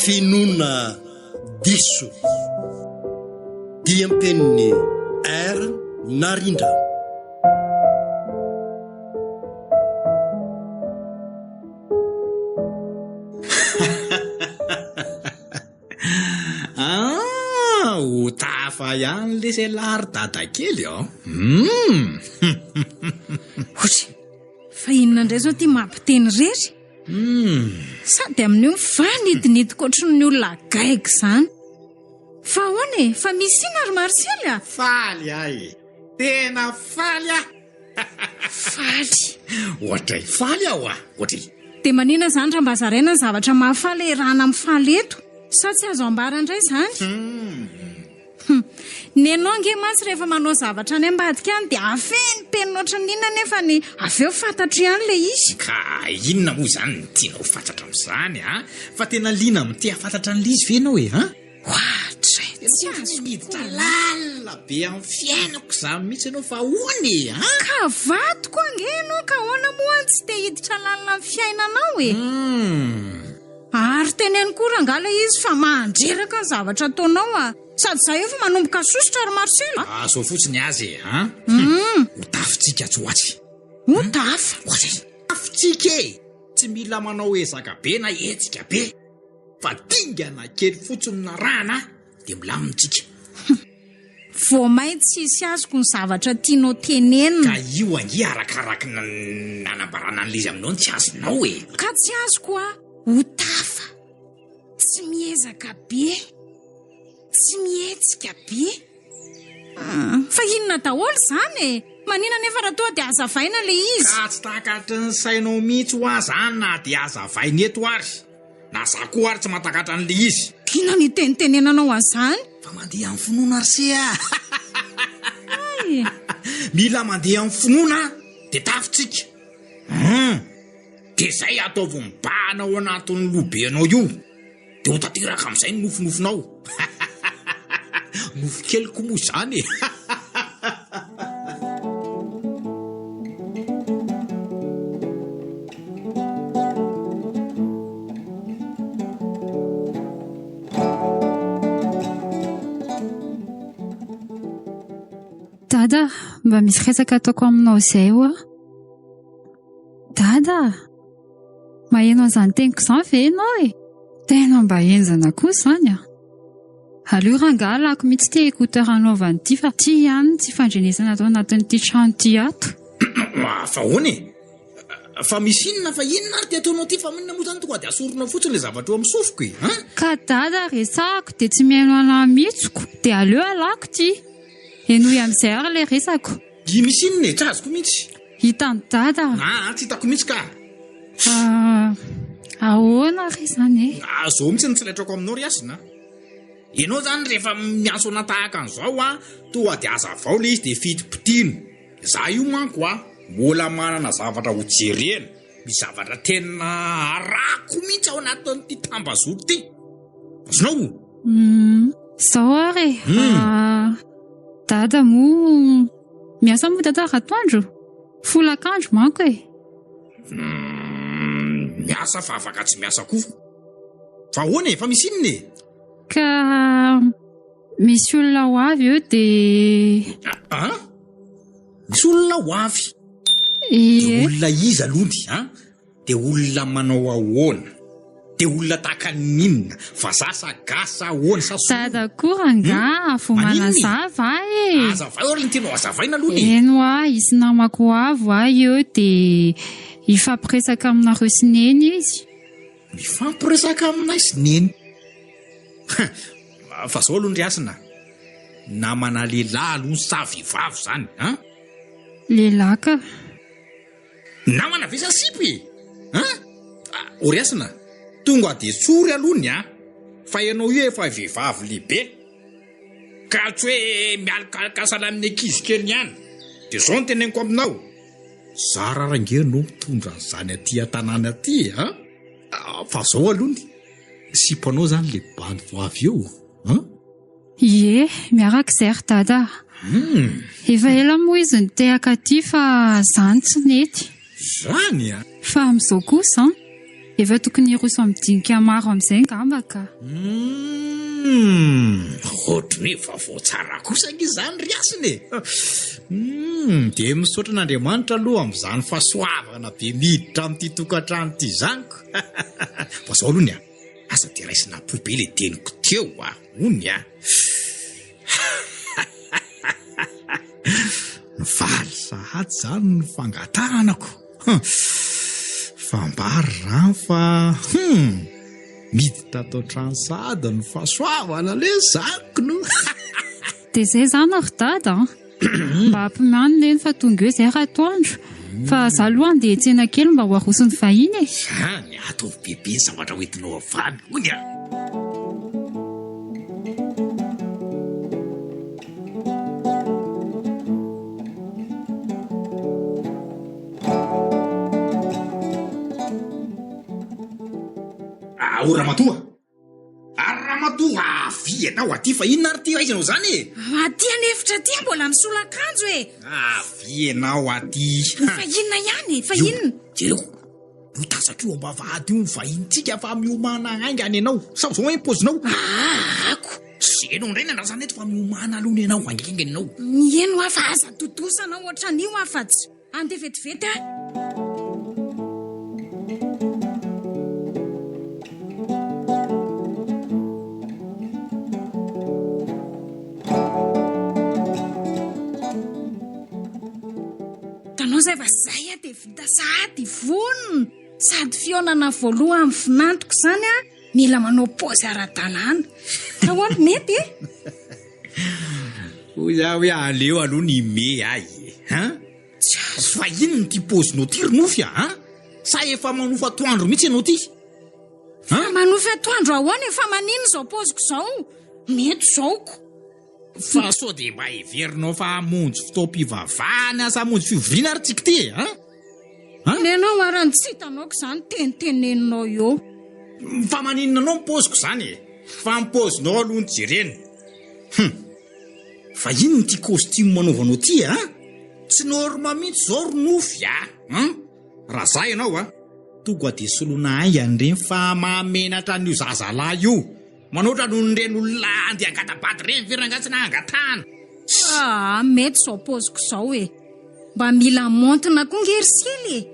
Finoana diso diampeniny R narindra. Ho tafa ihany le zay lary dada kely ao. Ozy, fa inona indray zao ty mampiteny rery? Sady amin'io mifanidinidiko ohatran'ny olona gaiko zany. Fa ahoana e, fa misy ina ary Marcel a? Faly ahy, tena faly ah. Faly. Ohatray faly aho ah, ohatray. De manina zany raha mba zaraina ny zavatra mahafaly rahana amin'ny faly eto, sa tsy azo ambara indray zany? Nenao ange masy rehefa manao zavatra any ambadika any dia afeny penina ohatran'inona nefa ny aveo fantatro ihany le izy. Ka inona moa zany ny tiana ho fantatra amin'izany a? Fa tena liana amin'ny tia fantatra an'ilay izy ve ianao e ha? Ohatray, tsy azo miditra lalina be amin'ny fiainako izany mihitsy ianao fa hoany e ha? Ka vatoko ange ianao ka ahoana moa tsy te hiditra lalina amin'ny fiainanao e? Ary teneny koa angala izy fa mandreraka ny zavatra ataonao a. Sady za efa manomboka sositra ary Marcel. Azo fotsiny azy e ha? Ho tafitsika tsoatsy. Ho tafa? Tafitsika e! Tsy mila manao ezaka be na etsika be. Fa dingana kely fotsiny na rana dia milamintsika. Vao maintsy tsisy azoko ny zavatra tianao tenenina. Ka io angy arakaraka nanambarana an'lizy aminao tsy azonao e. Ka tsy azoko a, ho tafa. Tsy miezaka be. Tsy mietsika be. Fa inona daholo zany e? Manina nefa raha toa dia azavaina le izy. Ka tsy takatry ny sainao mihitsy ho azy zany na dia azavaina eto ary. Na za koa ary tsy mahatakatra an'le izy. Kina ny tenitenenanao an'izany? Fa mandeha amin'ny finoana ary se a. Ay. Mila mandeha amin'ny finoana dia tafitsika. Dia zay ataovy mibahana ao anatin'ny lobe anao io. Dia ho tanteraka amin'izay ny nofinofinao. Nofo kely koa moa zany e. Dada, mba misy resaka ataoko aminao izay io a. Dada, maheno an'izany teniko izany ve ianao e? Tena mba enzana koa izany a. Aleo rangahy lako mihitsy te écouteur anaovany ity fa ty ihany tsy fandrenesana atao anatin'ity trano ty ato. Fa hoany e? Fa misy inona fa inona ary ty ataonao ty fa minona moa zany tonga dia asorinao fotsiny le zavatra eo amin'ny sofiko e ha? Ka dada resako dia tsy mihaino anahy mihitsiko dia aleo alako ty. Enoy amin'izay ary le resako. Di misy inona e? Tsy azoko mihitsy. Hitany dada. Tsy hitako mihitsy ka. Ahoana ry zany e? Zao mihitsy ny tsy laitrako aminao ry asina. Ianao zany rehefa mianso ana tahaka an'izao a, toa dia azavao le izy dia fitopitino. Za io manko a, mbola manana zavatra ho jerena. Misy zavatra tena arako mihitsy ao anatin'ity tambazoro ty. Azonao? Zao ary dada moa miasa moa dada ratoandro? Folakandro manko e. Miasa fa afaka tsy miasa koa. Fa hoana e, fa misy inona e? Ka misy olona ho avy eo dia... Misy olona ho avy? Dia olona iza alony dia olona manao ahoana? Dia olona tahaka ninona? Fa sasa gasa ahoana sa so? Dada koranga vo manazava e. Azavay ory ny tianao azavaina alony. Eno a, isy namako avo eo dia ifampiresaka aminareo sy neny izy. Mifampiresaka aminay sy neny? Fa zao aloha ndry asina. Namana lehilahy aloha sa vehivavy zany lehilahy ka. Namana ve sa sipy ory asina. Tonga dia tsory alohany fa ianao io efa vehivavy lehibe ka tsy hoe mialakasala amin'ny ankizy kely ihany. Dia zao ny teneniko aminao. Zara range no mitondra an'izany aty an-tanàna aty fa zao alohany sipanao zany le bandy vo avy eo Ie, miarak'izay ry dada. Efa ela moa izy ny tehaka aty fa zany tsy nety. Zany a? Fa amin'izao kosa efa tokony hiroso amin'ny dinika maro amin'izay ngamba ka. Ohatrany hoe vaovao tsara kosa izany riasiny e. Dia misaotra n'Andriamanitra aloha amin'izany fahasoavana be miditra amin'ity tokantrano ity zaniko. Bazao aloha ny a, asa dia raisina pobe le deniko teo a. Ony a. Valy sahady zany ny fangatanako. Fambary rano fa miditra atao trano sahady ny fahasoavana le zaniko no. Dia izay zany ry dada. Mba hampimany leny fa tonga eo izay raha toandro. Fa za aloha andeha hiantsena kely mba ho arosony vahiny e. Zany atao bebe ny zavatra hoentinao avany. Ony a. Ramatoa! Ramatoa! Vienao aty fa inona ary ty aizanao zany e? Aty anefitra aty mbola misolakanjo e. Vienao aty. Fa inona ihany? Fa inona? Jereo, io tasatra io ambavahady io vahintsika fa miomana aingany ianao. Sao zao hoe pozinao? Ako. Zeno indray nandraha zany eto fa miomana alona ianao aingany ianao. Mieno afa aza totosana ohatran'io afa-tsy. Andeha vetivety a. Zay fa zay a dia vita sady vonona sady fionana voaloha amin'ny finantoko zany a mila manao paozy ara-dalàna. Ahoana mety e? Hoy aho hoe aleo aloha ny me ahy e. Fa inona ty paozinao ty ronofy a? Sa efa manofa atoandro mihitsy ianao ty? Fa manofa atoandro ahoana efa manino zao paoziko zao? Mety zaoko. Fa sao dia mba heverinao fa hamonjy fotoam-pivavahana sa hamonjy fivoriana ary tsika ty e? Nenao arany tsy hitanao zany teniteneninao eo. Fa maninona anao mipoziko zany e? Fa mipozinao aloha ny jerena. Fa inona ty costume manaovanao ty a? Tsy norma mihitsy zao ronofy a? Raha zay ianao a, tonga dia solona aingany reny fa mahamenatra an'io zazalahy io. Manoatra noho nyreny olona andeha angatabady reny verangatsina angatana. Mety zao paoziko zao e. Mba mila montina koa ngerisily e.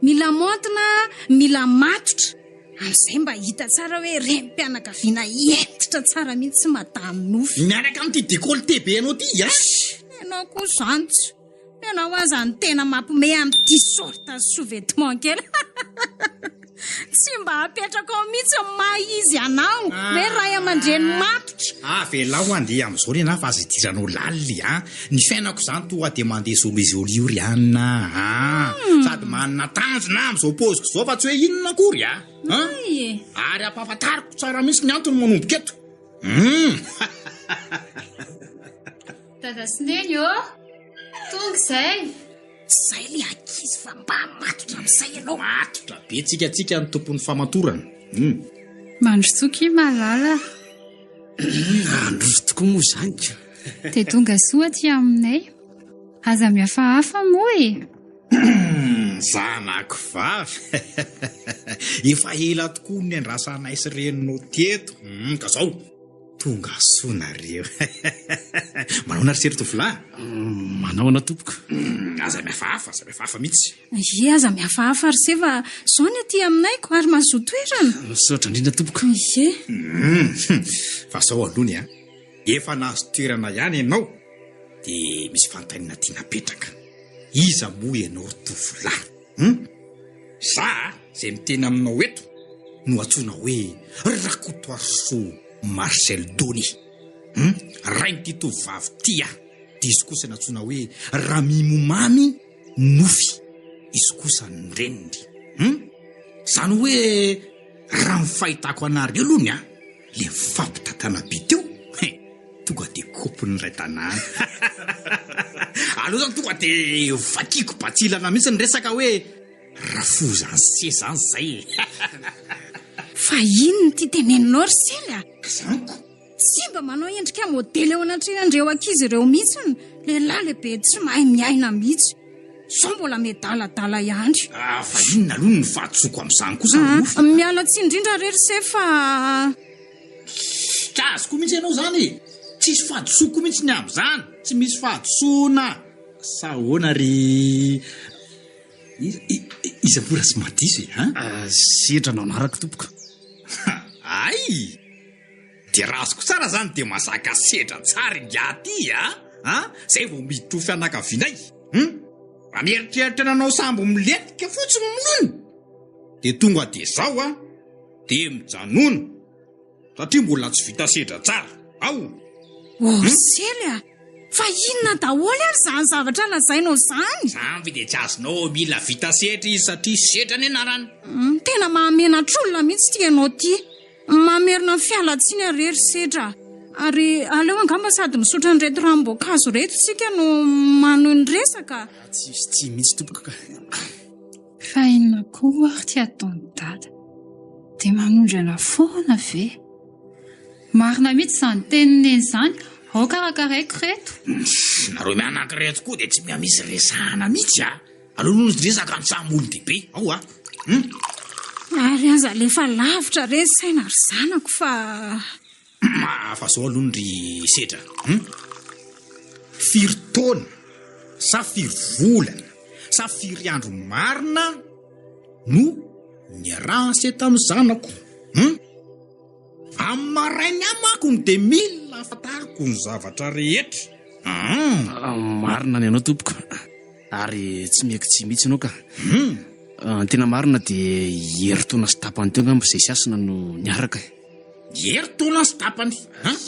Mila montina, mila matotra. Amin'izay mba hita tsara hoe renim-pianakaviana entitra tsara mihitsy madamo nofy. Miaraka amin'ity décolleté be anao ty a? Ianao koa zany tsy. Ianao aza ny tena mampime amin'ity sorta sous-vêtement kely. Tsy mba apetraka ao mihitsy mahizy anao. Hoe ray aman-dreny matotra. Velao andeha amin'izao rena fa aza idiranao laly a. Ny fiainako zany toa dia mandeha joli rianina. Sady manana tanjona amin'izao paoziko zao fa tsy hoe inona akory a. Ary ampahafantariko tsara mihitsy ny antony manomboka eto. Dada Sineny ô, tonga izay. Zay le ankizy fa mba matotra amin'izay ianao. Matotra be tsika ny tompon'ny famatorana. Mandrosoky malala. Androso tokoa moa zany. Dia tonga soa aty aminay. Aza mihafahafa moa e. Zanako vavy. Efa ela tokoa ny andrasanay sy reninao teto. Ka zao tonga soa nareo. Manao na risery tovolahy? Manao ana tompoko. Aza mihafahafa mihitsy. Ie, aza mihafahafa ary se fa zao ny aty aminay ko ary mazoto toerana. Misaotra indrindra tompoko. Ie. Fa zao alony a, efa nahazo toerana ihany ianao dia misy fanontaniana tia napetraka. Iza moa ianao tovolahy? Za zay miteny aminao eto no antsoina hoe Rakotoariso Marcel Dony. Rain'ity tovovavy ty a, dia izy kosa natsoina hoe Ramimomamy Nofy. Izy kosa ny reniny. Zany hoe raha ny fahitako anareo aloha ny a, le mifampitatana be teo, tonga dia kopony ray tanàna. Aloha zany tonga dia vakiko batsilana mihitsy ny resaka hoe rafoza ny seza zay. Fa inona ty teneninao ry sely a? Zaniko. Tsy singa manao endrika modely ao anatrandreo ankizy ireo mihitsiny lehilahy lehibe tsy mahay miaina mihitsy so mbola medaladala ihany fa inona aloha ny fahatsoko amin'izany kosa nofy miala tsy indrindra rery fa azoko mihitsy ianao zany tsisy fahatsoko mihitsy ny amin'izany tsy misy fahatsoana sahoana ry iza mora sy madiso sedra nao anaraka tompoko ay de raha azoko tsara zany de mazaka sedra tsara ingaty zay vao miditro fianakavinay mieritreritra nanao sambo miletika fotsy minono de tonga de zao de mijanona satria mbola tsy vita sedra tsara ao sely fa inona daholy ary zany zavatra lazainao zany samby de tsy azonao mila vita sedra izy satria sedra ny anarany tena mahamenatr'olona mihitsy ty ianao ty mamerina ny fialatsiny arery sedra ary aleo angamba sady misotra ny reto ranom-boankazo reto tsika no manohy ny resaka tsy mihitsy tompoko ka fa inona koa ary ty ataony dada de manondrana foana ve marina mihitsy izany tenineny zany ao karakaraiko reto nareo mianankireto koa de tsy misy resahana mihitsy aloha ny resaka ny samy olo dehibe ao ary aza lefa lavitra re saina ry zanako fa zao aloha ny ry sedra firy taona sa firy volana sa firy andro marina no niarase tamin'ny zanako amin'ny marainy amako ny de mila fatariko ny zavatra rehetra marina ny anao tompoko ary tsy meko tsy mihitsy anao ka tena marina de heritaona sy tapany teo ngamba zay sy asina no niaraka heritaona sy tapany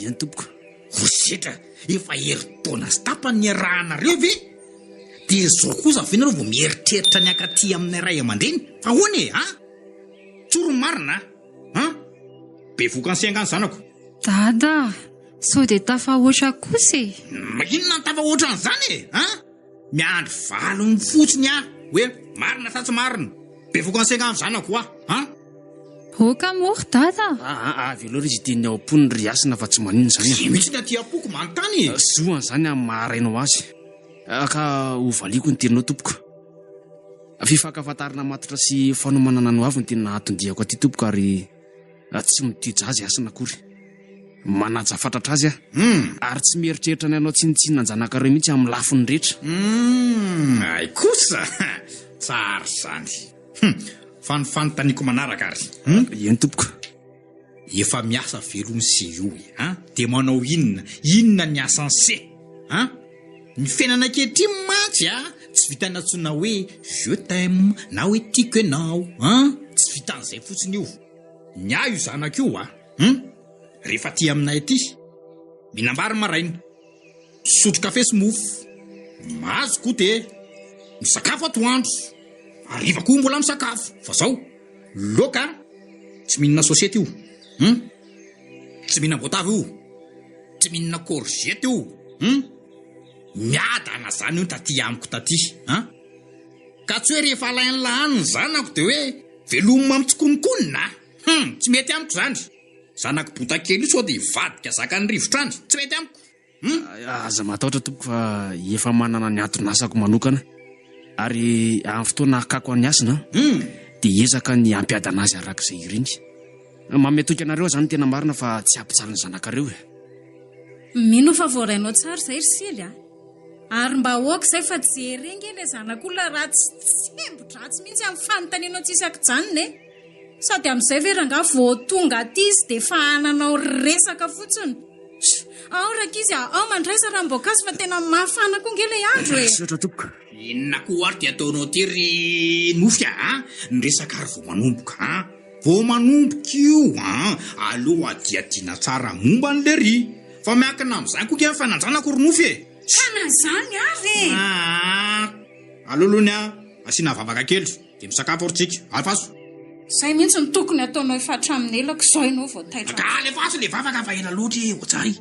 eny tompoko sedra efa heritaona sy tapany niarahanareo ve de zao kosa ve nareo vao mieritreritra ny akaty amin'ny ray aman-dreny fa hoana tsoro marina be voka ny saingany zanako dada sao de tafahoatra kosa inona ny tafahoatra an'izany miandry valo ny fotsiny hoe marina sa tsy marina be voka ny saingany zanako oka mory dada avy aloha izy tiany aompony ry asina fa tsy manino zany mihitsy ny aty apoko manontany zoany zany maharainao azy ka hovaliko ny teninao tompoko fifakafatarina matitra sy fanomanana no avy ny tena nahatondiako aty tompoko ary tsy mitija azy asina akory manaja fatratra azy ary tsy mieritreritra ny anao tsinitsinina anjanakareo mihitsy amin'ny lafiny rehetra ay kosa tsara zany fanontaniako manaraka ary eny tompoko efa miasa velony sy io de manao inona ny asany se ny fiainana kehitriny matsy tsy vitana tsona hoe je t'aime na hoe tiako ianao tsy vitan'izay fotsiny io ny io zanako io rehefa ty aminay aty minambary maraina sotro kafe sy mofo mazo koa de misakafo atoandro ariva koa mbola misakafo fa zao loka tsy mihinana sosiety io tsy mihinana botavy io tsy mihinana courgette io miadana zany io taty amiko taty ka tsy hoe rehefa alainy lahaniny zanako de hoe velomina mitsikonokonina tsy mety amiko zany zanako botakely io sao de vadika zakany rivotrandry tsy mety amiko aza matahotra tompoko fa efa manana ny antonasako manokana ary amin'ny fotoana akako any asina de ezaka ny ampiadana azy arak'izay iriny mametoka anareo zany tena marina fa tsy ampitsara ny zanakareo mino fa voarainao tsara zay ry sely ary mba oaka zay fa jerenge le zanak'olona raha tsy hembodratsy mihitsy amin'ny fanontanianao tsisy akijanony sady amin'izay veranga vo tonga aty izy de fa ananao resaka fotsiny ao rakizy ao mandraisa ranom-boankazo fa tena mafana koa ngele andro sotra tompoko inona koa ary de ataonao ty ry nofy ny resaka ary vao manomboka vao manomboka io aloha adiadiana tsara momba n'le ry fa miankina amin'izany koa ke fananjanako ry nofy fanazany ary alolohany asiana vavaka kely de misakafo orytsika alefaso zay mihitsy ny tokony ataonao efatra amin'ny elako zao ianao vao taitra ka alefaso le vavaka fa ela loatra otsary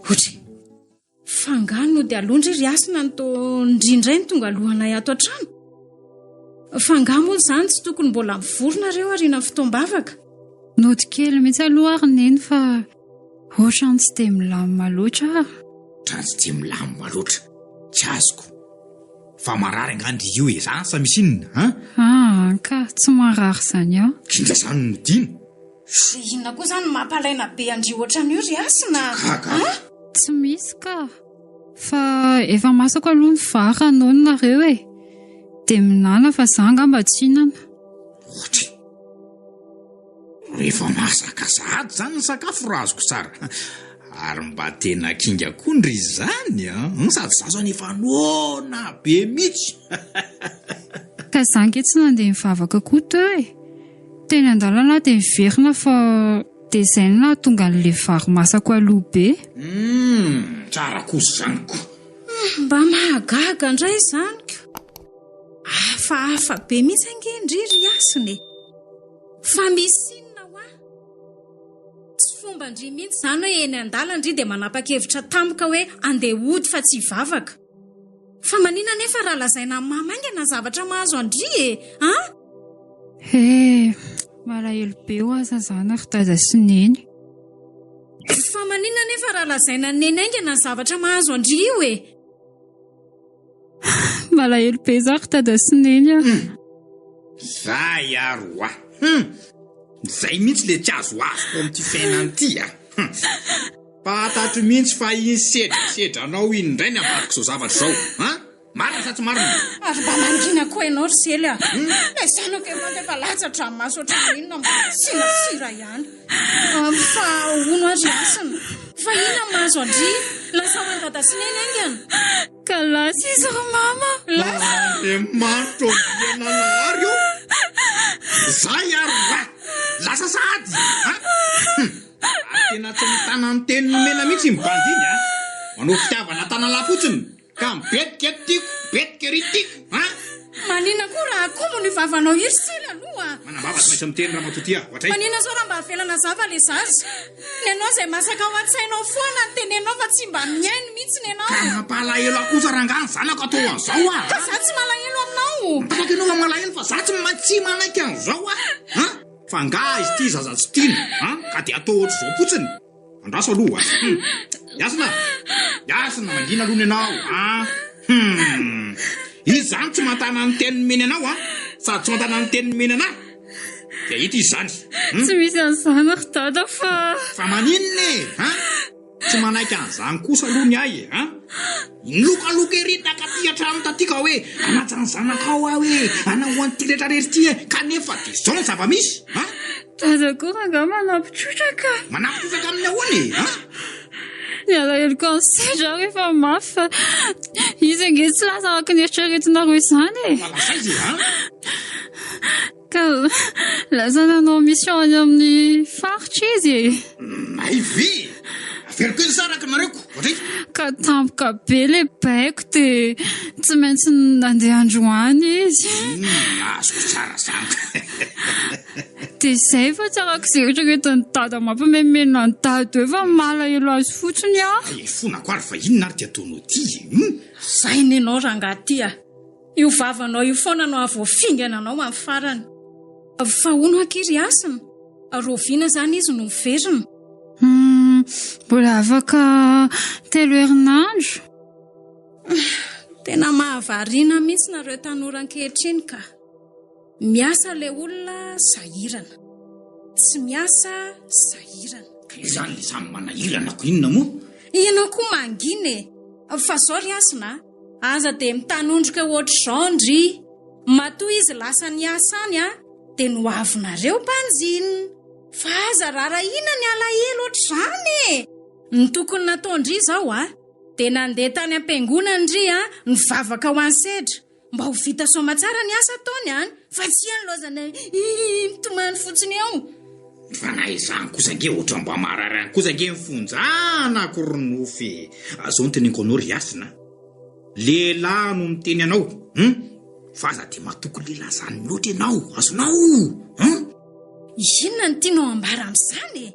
Ohatry fangano dia alondry riasina ny to indrindray ny tonga alohanay ato an-trano. Fangamo izany tsy tokony mbola mivorona arina fotoam-bavaka. Nody kely mihitsy aloha ary neny fa ohatrany tsy dia milamina loatra. Trany tsy dia milamina loatra. Tsy azoko. Fa marary angandry io izany sa misy inona, Ka tsy marary izany aho. Kinja izany no dino. Dia inona koa izany mampalaina be andry ohatran'io riasina? Tsy misy ka. Fa efa masako aloha ny vary anononareo e. Dia minana fa za angamba tsy hinana. Ohatra. Rehefa masaka sahady izany ny sakafo raha azoko tsara. Ary mba tena kinga kondry izany sady zazo anefa nona be mihitsy. Ka za nke tsy nandeha mivavaka koa teo e. Teny an-dalana dia miverina fa dia izay no nahatonga an'ilay vary masako aloha be. Tsara kosa izany koa. Mba mahagaga indray izany ko. Hafa be mihitsy angendry riasina e. Fa misy inona ho aho? Tsy fomba ndry mihitsy izany hoe eny an-dalana dia manapa-kevitra tampoka hoe andeha hody fa tsy hivavaka. Fa manina nefa raha lazaina amin'ny mamaingana zavatra mahazo andry malahelo be ho aza izany ary dada sy neny. Fa manina nefa raha lazaina ny neny aingana zavatra mahazo andry io e. Malahelo be za ary dada sy neny Zay aroa. Zay mihitsy le tsy azo azoko amin'ity fiainana ity Patatro mihitsy fa sedra anao indray ny ambadiko izao zavatra izao. Marina sa tsy marina? Ary mba mangina koa ianao ry sely Ilay zanako efa efa latsatra amin'ny maso ohatran'inona mba sirasira ihany. Fa hono ary asina. Fa inona mahazo andry? Lasa ho an-dada sy neny aingana. Ka lasa izy ro mama. Manitro iananary io. Zay ary lasa sady. Tena tsy mitana ny teny mena mihitsy mibandy iny manao fitiavana tanalahy fotsiny ka mibetika tiako betika ry tiako Manina koa raha koa mo ny vavanao iry sely aloha. Manambava tsy maintsy miteny raha matotia ohatray. Manina zao raha mba havelana zava le zaza. Ny anao izay masaka ao an-tsainao foana ny tenenao fa tsy mba miaino mihitsy ny anao. Mampalahelo akosa rangany zanako atao an'izao Ka za tsy malahelo aminao. Afaka ianao malahelo fa za tsy manaiky an'izao Fa nga izy ity zaza tsy tiana ka dia atao ohatr' izao fotsiny. Andraso aloha Yasina mangina aloha ianao izy zany tsy mantana ny teny meny anao sady tsy mantana ny teny meny anahy. Dia hita izy zany. Tsy misy an'izany ary dada fa maninona tsy manaiky an'izany kosa aloha ny ahy Lokaloka ery takaty hatrano tatika hoe anatsany zanakao hoe anao an'ity rehetrarehetra ity kanefa dia izao ny zava-misy. Dada koa ranga manampitrotraka. Manampitrotraka amin'ny ahoany Ny alahelo ny sedra rehefa mafy fa izy ange tsy lasa araka ny eritreretinareo izany Malasa izy Ka lasa nanao mission any amin'ny faritra izy Maivy averiko izy saraka nareko ka tampoka be le baiko dia tsy maintsy nandeha androany izy. Azoko tsara zany. Dia izay fa tsy araka izay eritreretin'ny dada mampamemena ny dada efa malahelo azy fotsiny fonako ary fa inona ary dia ataonao ity Zay ny anao rangahy ty io vavanao io foana no avoafingana anao amin'ny farany. Fa hono akery asina. Roviana izany izy no miverina. Mbola afaka 3 herinandro. Tena mahavariana mihitsy nareo tanora ankehitriny ka. Miasa le olona sahirana. Tsy miasa sahirana. Izany le samy manahirana ko inona moa? Ianao koa mangina fa zao ry asina aza dia mitanondroka ohatr'izao ndry. Matoa izy lasa ny asany dia no avinareo mpanjinina. Fa aza rarahina ny alahelo ohatr'izany ny tokony nataondry izao dia nandeha tany am-piangonana ndry nivavaka ho an'ny sedra mba ho vita soamatsara ny asa ataony fa tsy anylozana mitomany fotsiny ao. Fa na izany kosa nge ohatra mba mararany kosa nge mifonjana koronofy azao ny teneniko anao ry asina lehilahy no miteny anao fa aza dia matoko lehilahy zany loatra ianao azonao Inona ny tianao ambara amin'izany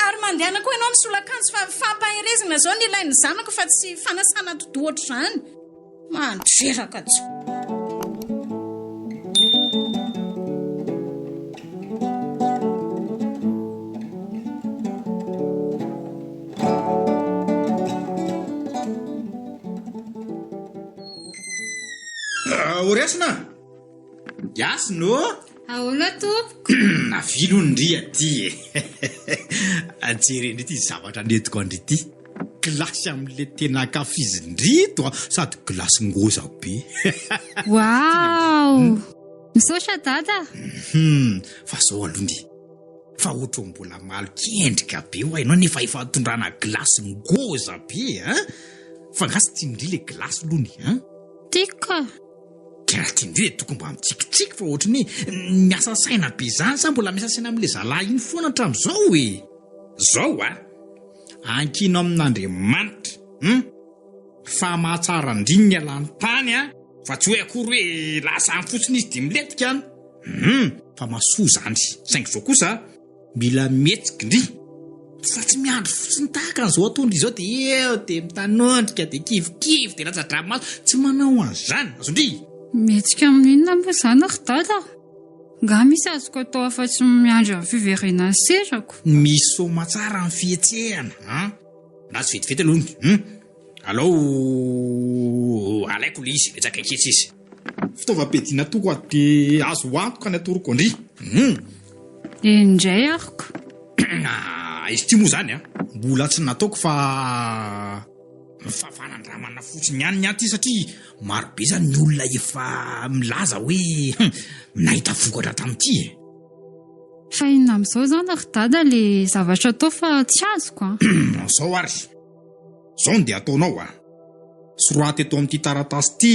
Ary mandehana koa ianao misolakanjo fa fampaherezana zao ny ilainy zanako fa tsy fanasana todoatra zany. Mandreraka tsy. Oresina Yasno Ahoana tompoko? Navilondry aty. Ajereny ity zavatra netiko andrity. Glasy amin'le tena ankafizindrito sady glasy ngoza be. Wow! Misaotra dada. Fa zao alondy. Fa ohatro mbola malo kendrika be ho hainao nefa efa tondrana glasy ngoza be, fa ngasy tindry le glasy lony, Tika. Kera tindry tokony mba mitsikitsiky fa ohatry ny miasa saina be zany sa mbola miasa saina amin'le zalahy iny foana hatramin'izao e. Zao ankino amin'Andriamanitra, fa mahatsara indriny alany tany fa tsy hoe akory hoe lasa fotsiny izy de miletika any. Fa masoa zany. Saingy zao kosa mila mihetsika ndry. Fa tsy miandro fotsiny tahaka an'izao atondry izao de eo de mitanondrika de kivikivy de latsa-dranomaso tsy manao an'izany. Azondry? Mihetsika amin'inona moa zany ry dada? Nga misy azoko atao afa-tsy miandry amin'ny fiverenan'ny sezako. Misy soma tsara amin'ny fihetsehana, na tsy vetivety alony. Alao alaiko le izy, betsaka aketsy izy. Fitaovam-piadiana toko de azo antoka ny atoroko andry. Indray ariko. Izy ty moa zany mbola tsy nataoko fa fanandramana fotsiny ihany ny aty satria maro be zany ny olona efa milaza hoe nahita vokatra tamin'ity. Fa inona amin'izao zany ry dada le zavatra atao fa tsy azoko Zao ary. Zao no de ataonao soraty eto amin'ity taratasy ty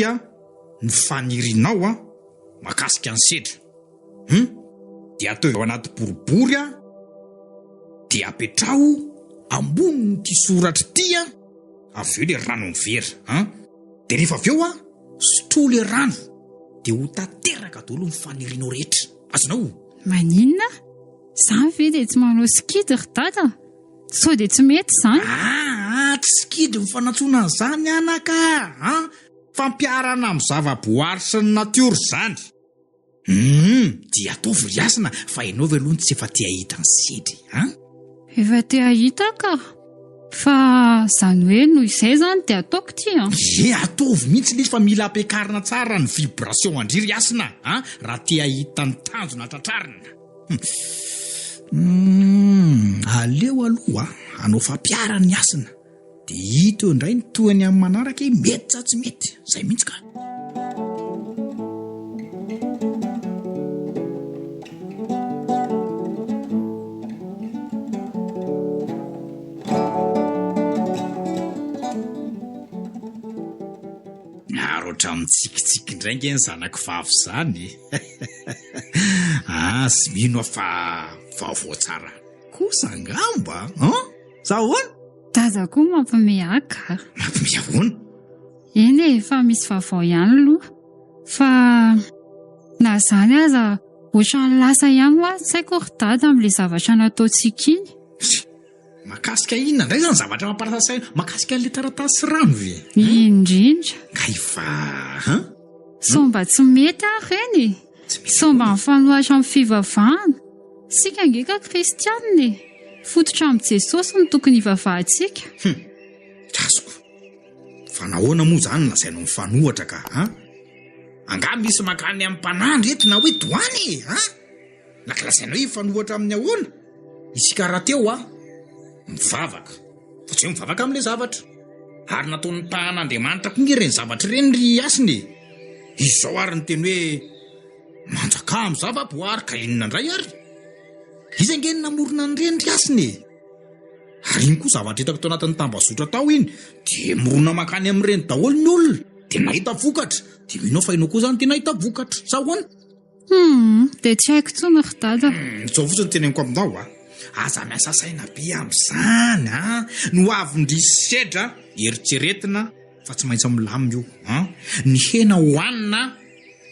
ny fanirinao makasika ny sedra. De atao eo anaty boribory de apetrao amboniny soratra ty avy eo le rano mivera. De rehefa avy eo sotro le rano de ho tanteraka daholo ny fanirinao rehetra. Azonao? Maninona? Zany ve de tsy manao skidy ry dada? Sao de tsy mety zany? Tsy skidy mifanatsoana an'izany anaka. Fampiarana amin'ny zavaboary sy ny natiora zany. Dia ataovy riasina fa ianao ve aloha tsy efa te ahita ny sedry, Efa te ahita ka. Fa zany hoe noho izay zany de ataoko ty ataovy mihitsy le izy fa mila ampiakarina tsara ny vibration andry riasina, raha te ahita ny tanjona tratrarina. Aleo aloha anao fampiarana ny asina de hita eo indray ny tohany amin'ny manaraka mety sa tsy mety. Zay mihitsy ka. Otra mitsikitsiky indray nge ny zanako vavy zany. Sy mino fa vaovao tsara kosa angamba. Zahoana? Dada koa mampamehaka. Mampimehoana? Eny efa misy vaovao ihany aloha. Fa na zany aza ohatra ny lasa ihany hoa tsy haiko ry dada amin'le zavatra nataontsika iny. Makasika inona indray zany zavatra mamparasa makasika an'le taratasy rano ve? Indrindra. Kaifa Somba tsy mety reny. Somba mifanohitra amin'ny fivavahana. Sika ngeka kristianina fototra amin'ny Jesosy no tokony ivavahantsika. Trasoko. Fa nahoana moa zany lazainao mifanohatra ka? Anga misy makany amin'ny mpanandry eto na hoe doany nakalazainao ifanohatra amin'ny ahoana? Isika raha teo mivavaka. Fa tsy hoe mivavaka amin'le zavatra. Ary nataon'ny tahan'Andriamanitra koa ireny zavatra ireny ry asiny. Izao ary ny teny hoe manjaka amin'ny zavaboary ka inona indray ary? Iza nge ny namorona an'ireny ry asiny. Ary iny koa zavatra hitako tao anatin'ny tambazotra tao iny de morona makany amin'ireny daholo ny olona de nahita vokatra. De minao fa inao koa zany tena hita vokatra. Zahoana? De tsy haiko tsony ry dada. Zao fotsiny teneniko aminao aza miasa saina be amin'izany no avy ndrisy sedra eritreretina fa tsy maintsy milamina io. Ny hena hohanina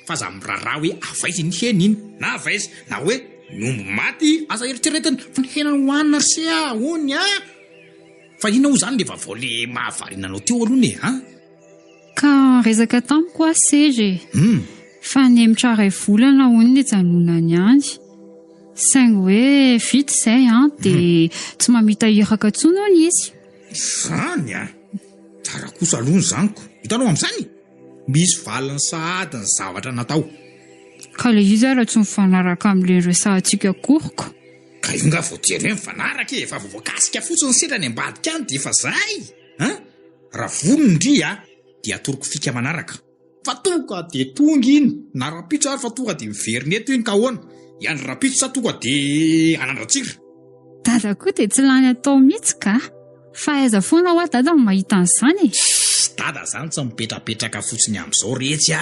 fa za miraharaha hoe avaizy ny hena iny na avaizy na hoe nombo maty asa eritreretany fa ny hena hoanina rysea ony fa ina ho zany le vavao le mahavarinanao teo alohany ka resaka tamiko asezy fa nemitra ray volana hony ny janonany any saingy hoe vita izay dia tsy mamita iraka tsono ny izy zany tsara kosa alohany zaniko hitanao amin'izany misy valiny sahady ny zavatra natao ka le izy raha tsy mifanaraka amin'le resahantsika koroko ka io nga voajery hoe mifanaraka fa vovoakasika fotsiny sendra ny ambadika any dia efa zay raha volondry dia atoroko fika manaraka fa tonga dia tonga iny na rapitso ary fa tonga dia miveriny eto iny ka hoana iany rapitso sa tonga dia anandratsira dada koa dia tsy lany atao mihitsy ka fa aiza foana ho dada no mahita an'izany dada zany tsy mipetrapetraka fotsiny amin'izao rehetsy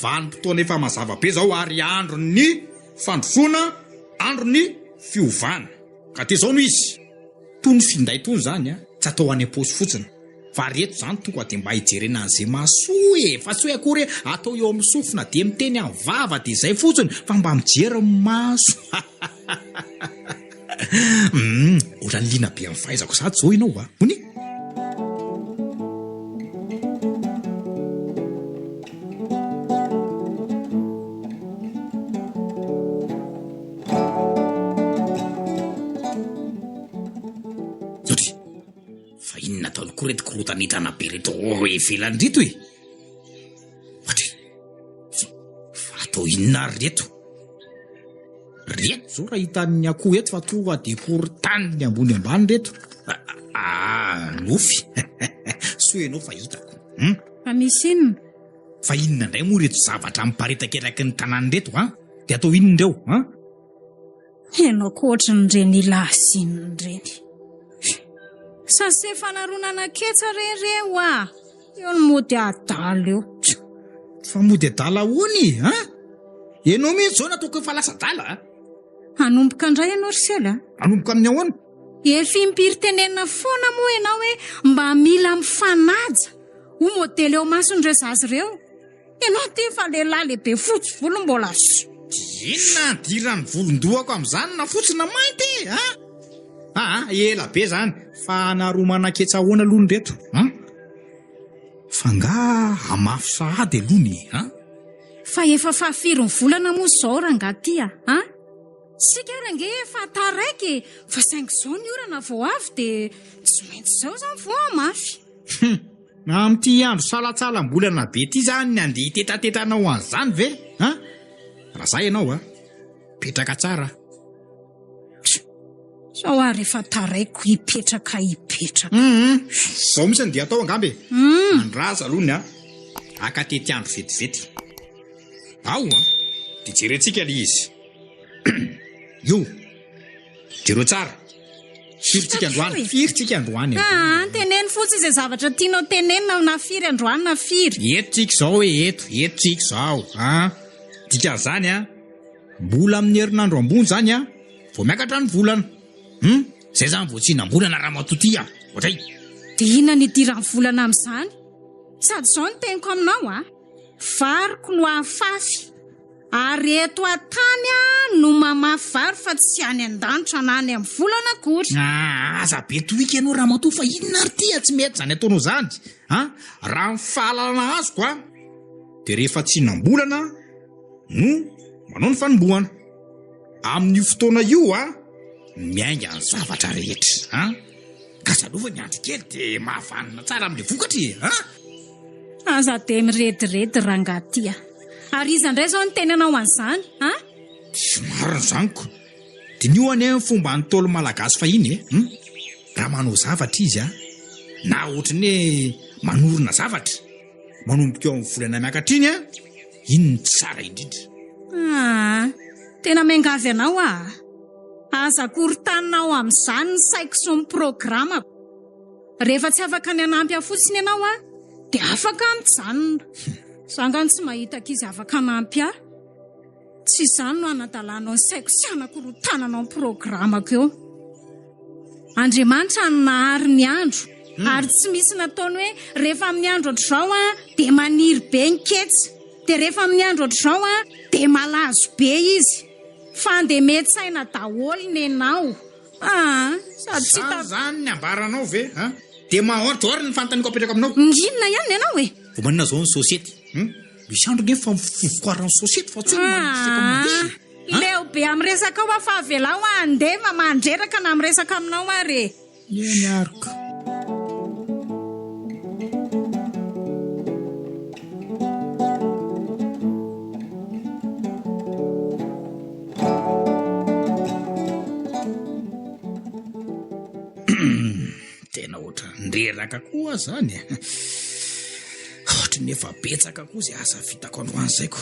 vanim-potoana efa mazava be zao ary andro ny fandrosoana andro ny fiovana ka te zao no izy tony finday tony zany tsy atao any am-posy fotsiny fa reto zany tonga dia mba hijerena an'izay masoa fa tsy hoe akory atao eo amin'ny sofina dia miteny amin'ny vava dia izay fotsiny fa mba mijery maso ohatrany liana be amin'ny fahaizako sady zao ianao hony reto korotanitana be reto evelany reto fa atao inona reto zao raha hitan'ny akoho eto fa tonga dia korotaniny ambony ambany reto nofy soenao fa hitako fa misy inona fa inona indray moa reto zavatra miparitaka eraky ny tanàny reto dia atao inona indreo henao ko ohatran'ireny lasininy ireny sase fanaronana ketsa rereo eo ny mody adala eo fa mody adala hony enao mihitsy zao nataoko efa lasa dala hanomboka indray ianao rysely hanomboka amin'ny ahoana efa impiry-tenenina foana moa ianao hoe mba mila mifanaja ho modely eo mason'ireo zazy ireo ianao ty fa lehilahy lehibe fotsy volo mbola inona dirany volondohako amin'izany na fotsina mainty ela be zany fa naromana ketsa ahoana alohany reto fa nga amafy sahady alohany fa efa fahafiry ny volana moa zao rangaty sika range efa taraiky fa saingy zao ny orana vao avy dia tsy maintsy zao zany vao amafy amin'ity andro salatsalam-bolana be ty zany ny andeha hitetatetanao an'izany ve raha zay ianao petraka tsara sao ary efa taraiko hipetraka zao misy ny dia atao angambe andraza alohany akatety andro vetivety dia jerentsika le izy io jereo tsara firitsika androany teneny fotsy izay zavatra tianao tenenina na firy androany na firy etotsika zao hoe etotsika zao dikan'izany mbola amin'ny herinandro ambony zany vao miakatra ny volana zay zany vao tsy hinam-bolana raha matoty ohatray dia ina ny idirany volana amin'izany sady zao ny teniko aminao variko no afafy ary eto atany no mamafy vary fa tsy any an-danitra na any amin'ny volana akory aza be toika ianao raha mato fa inona ary ty tsy mety zany ataonao zany raha mifahalalana azoko dia rehefa tsy hinam-bolana no manao ny fanombohana amin'io fotoana io miainga ny zavatra rehetra ka salova ny andro kely dia mahavanina tsara amin'le vokatry aza dia mirediredy rangaty ary iza indray zao ny tenanao an'izany mariny zaniko dia nio any ny fomba ny tolo malagasy fa iny raha manao zavatra izy na ohatrany hoe manorona zavatra manomboka eo amin'ny volana miakatra iny iny ny tsara indrindra tena miangavy anao aza korotaninao amin'izany ny saiko sy ny programa rehefa tsy afaka ny anampy fotsiny ianao dia afaka mijanona zangany tsy mahitaka izy afaka anampy tsy izany no anadalanao ny saiko sy anakorotananao ny programako eo Andriamanitra ny nahary ny andro ary tsy misy nataony hoe rehefa amin'ny andro ohatr'izao dia maniry be ny ketsa dia rehefa amin'ny andro ohatr'izao dia malazo be izy fandeha metsaina daholony ianao sady tsy za zany ny ambaranao ve de mahoridôry ny fantany kopetraka aminao nginona ihany ianao e vo manina zao ny sosiety misy andro nge fa mifokoarany sosiety fa tsy leo be amin'ny resaka ao afa avelao andeha mandreraka na amin'ny resaka aminao are miaroka tena ohatra ndreraka koa zany ohatra nefa betsaka koa zay asa vitako androanyzaiko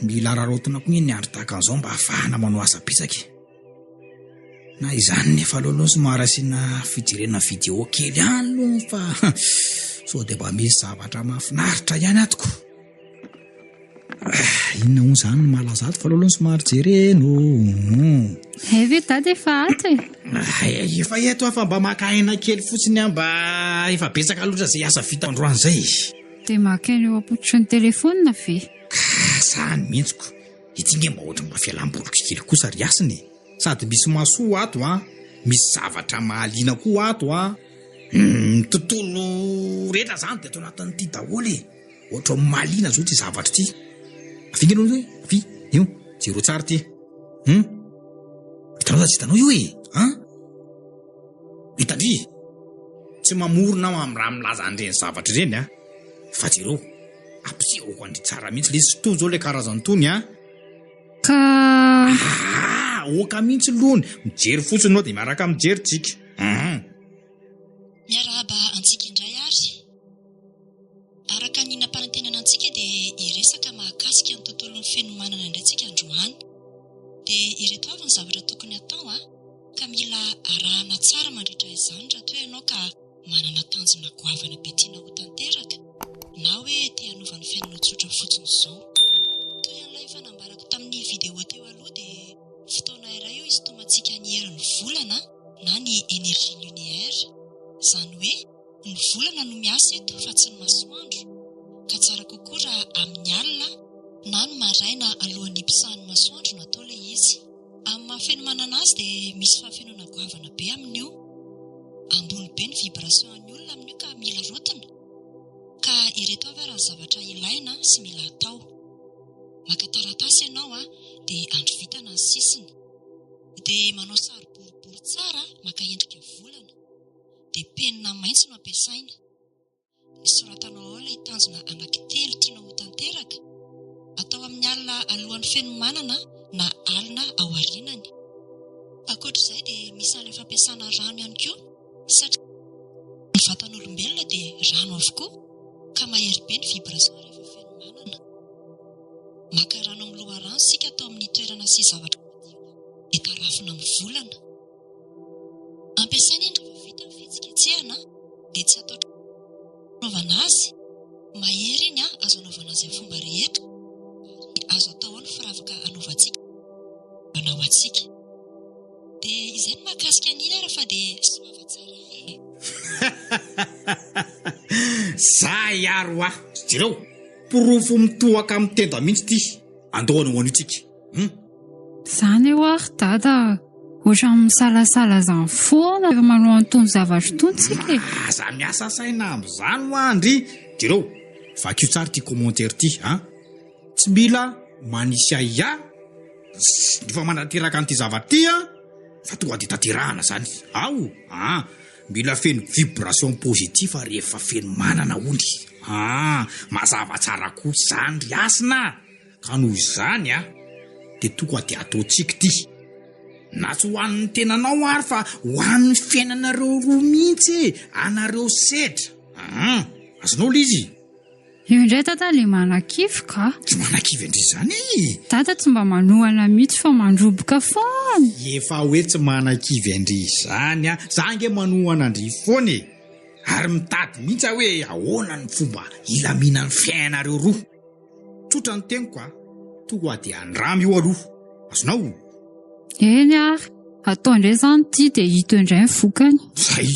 mila rarotina koa ny andro tahaka an'izao mba ahafahana manao asa betsaka na izany nefa aloha somary asiana fijerena vidéo kely any aloha fa so de mba misy zavatra mahafinaritra ihany atoko inona hono zany ny malazato fa aloha somary jereno ve dady efa ato efa eto afa mba makaina kely fotsiny mba efa betsaka aloatra zay asa vita androan'izay de makaina eo apototry ny telefona ve sahany mihitsiko itinge mba ohatra mba fialam-boloky kely kosa ry asiny sady misy masoa ato misy zavatra mahaliana koa ato tontolo rehetra zany de ato anatin'ity daholy ohatra mahaliana zao ty zavatra ty afingenao hoe vi io jero tsara ty hitanao za tsy hitanao io hitandry tsy mamorona amin'ny raha milaza an'ireny zavatra ireny fa jereo ampisehoako andry tsara mihitsy le sy tony zao le karazany tony ka oka mihitsy lony mijery fotsiny anao de miaraka mijery tsika miarahaba antsika indray ary araka ny nampanantenana antsika de iresaka mahakasika ny tontolon'ny fenomanana indraitsika androany de ireto avy ny zavatra tokony atao ka mila arahana tsara mandritra izany raha toa ianao ka manana tanjona goavana be tiana ho tanteraka na hoe te hanovany fiainana tsotra fotsiny zao toy an'ilay efa nambarako tamin'ny vidéo teo aloha de fotoana iray io izy tomantsika ny herin'ny volana na ny énergie lunaire zany hoe ny volana no miasa eto fa tsy ny masoandro ka tsara kokoa raha amin'ny alina na ny maraina alohan'ny mpisahan'ny masoandro natao ilay izy amin'ny mahafenomanana azy dia misy fahafenona goavana be amin'io ambony be ny vibration an'ny olona amin'io ka mila rotina ka ireto avy raha zavatra ilaina sy mila atao maka taratasy ianao dia androvitana ny sisiny dia manao sary boribory tsara maka endrika volana dia penina maitso no ampiasaina soratanao ao ilay tanjona anankitelo tiana ho tanteraka atao amin'ny alina alohan'ny fenomanana na alina ao arinany ankoatr'izay dia misy an'ilay fampiasana rano ihany koa satria ny vatan'olombelona dia rano avokoa ka mahery be ny vibration rehefa fenomanana maka rano amin'ny loharano sika atao amin'ny toerana sy zavatra dia tarafina amin'ny volana ampiasaina eny rehefa vita ny fitsiketsehana dia tsy atao anaovana azy mahery iny azo anaovana azy amin'ny fomba rehetra azo atao ao ny firavaka anaovantsika anao atsika dia izay no mahakasika an'iny ara fa dia soava tsara za iaro jereo porofo mitohaka amin'ny tenda mihitsy ty andohana ho an'itsika zany eo ary dada ohatra misalasala zany foana efa manao antony zavatra tony tsika za miasa saina amin'izany ho andry jereo vakio tsara ty commentaire ty tsy mila manisy aia fa manateraka an'ity zavatra ty fa tonga de taterahana zany ao mila feno vibration positive rehefa feno manana ony mazava tsara koa zany ry asina ka noho izany de tonga de ataotsika ty na tsy ho an'ny tenanao ary fa ho an'ny fiainanareo roa mihitsy anareo sedra azonao l izy io indray tata le manakivy ka tsy manakivy andry zany tata tsy mba manohana mihitsy fa mandroboka foana efa hoe tsy manakivy andry zany zange manohana andry foany ary mitady mihitsy hoe ahoana ny fomba ilamina ny fiainareo roa tsotra ny teniko tonga de andramy io aloha azonao eny ary atao indray zany ty de hito indray ny vokany zay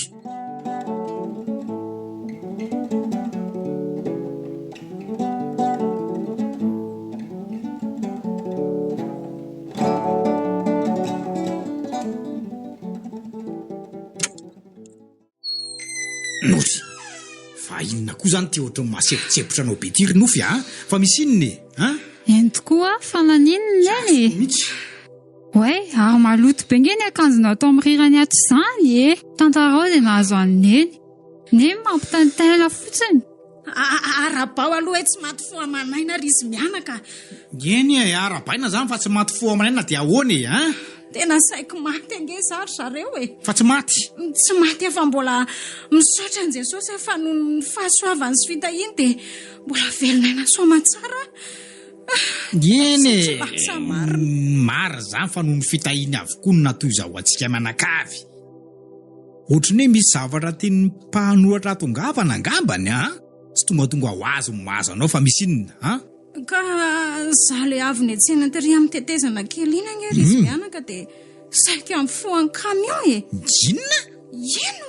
Nosy fa inona koa zany ty ohatry ny mahasepitsepotra anao be tiry nofy fa misy inony eny tokoa fa naninona eny mihitsy Oe, ary maloto be ngeny akanjona atao mirirany ato izany tantarao dia nahazo aneny neny mampitantena fotsiny arabao aloha tsy maty fo amanaina ry izy mianaka eny arabaina zany fa tsy maty fo amanaina dia ahoana tena saiko maty ange zary zareo fa tsy maty tsy maty efa mbola misaotra an' Jesosy fa noho ny fahasoavany sy fitahiny dia mbola velonaina soma tsara eny mara zany fa noho ny fitahiny avokoa no natoy izao antsika manakavy ohatrany hoe misy zavatra tiany mpanoratra atongavana angambany tsy tonga ho azo mahazo anao fa misy inona ka za le avy ny atsena tery amin'ny tetezana kely iny ange ry izy mianaka dia saika amin'ny foan'ny camion inona ino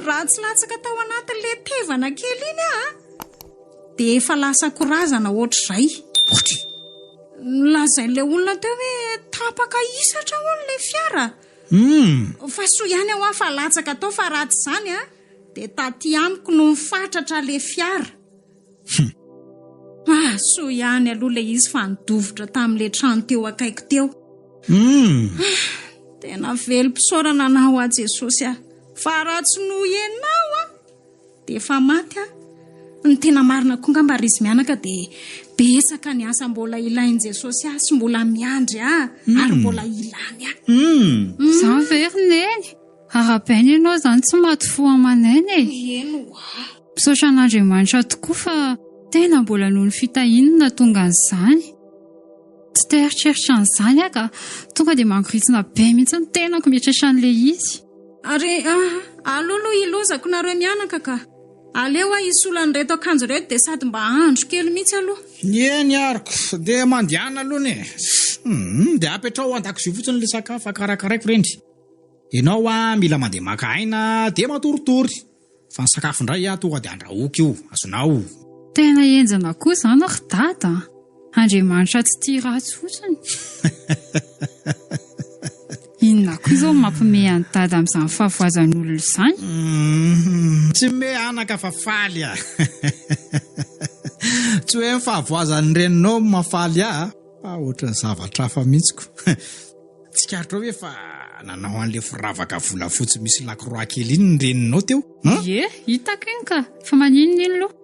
raha tsy latsaka tao anatin'le tevana kely iny dia efa lasa korazana ohatr'izay nolazain'le olona teo hoe tapaka isatra hono le fiara fa soa ihany ao fa latsaka tao fa ratsy izany dia taty amiko no mifatratra le fiara soa ihany aloha le izy fa nidovotra tamin'le trano teo akaiko teo tena velom-pisaorana anao a Jesosy fa ratsy no enao dia efa maty ny tena marina koa ngamba ry izy mianaka dia betsaka ny asa mbola ilain'i Jesosy sy mbola miandry ary mbola ilany izany verineny arabaina ianao zany tsy maty fo amanaina eno misaotra an'Andriamanitra tokoa fa tena mbola noho ny fitahinana tonga an'izany tsy teritreritra an'izany ka tonga dia mangoritsina be mihitsy ny tenako mieritreritra an'le izy ary aloloha ilozako nareo mianaka ka aleo isolany reto akanjo reto dia sady mba andro kely mihitsy aloha eny ariko dia mandehana alohany dia apetrao an-dakozia fotsiny le sakafo akarakaraiko rendry ianao mila mandeha maka aina dia matoritory fa ny sakafo indray tonga dia andrahoaka io azonao tena enjana koa izany ry dada Andriamanitra tsy tia ratsy fotsiny inona koa izao mampiomehy any dada amin'izany fahavoazan'olona izany tsy me anaka fa faly tsy hoe mifahavoazany reninao mafaly fa ohatry ny zavatra hafa mihitsiko tsikaritro hoe fa nanao an'le firavaka volafotsy misy lakroa kely iny ny reninao teo hitako iny ka fa maninona iny loha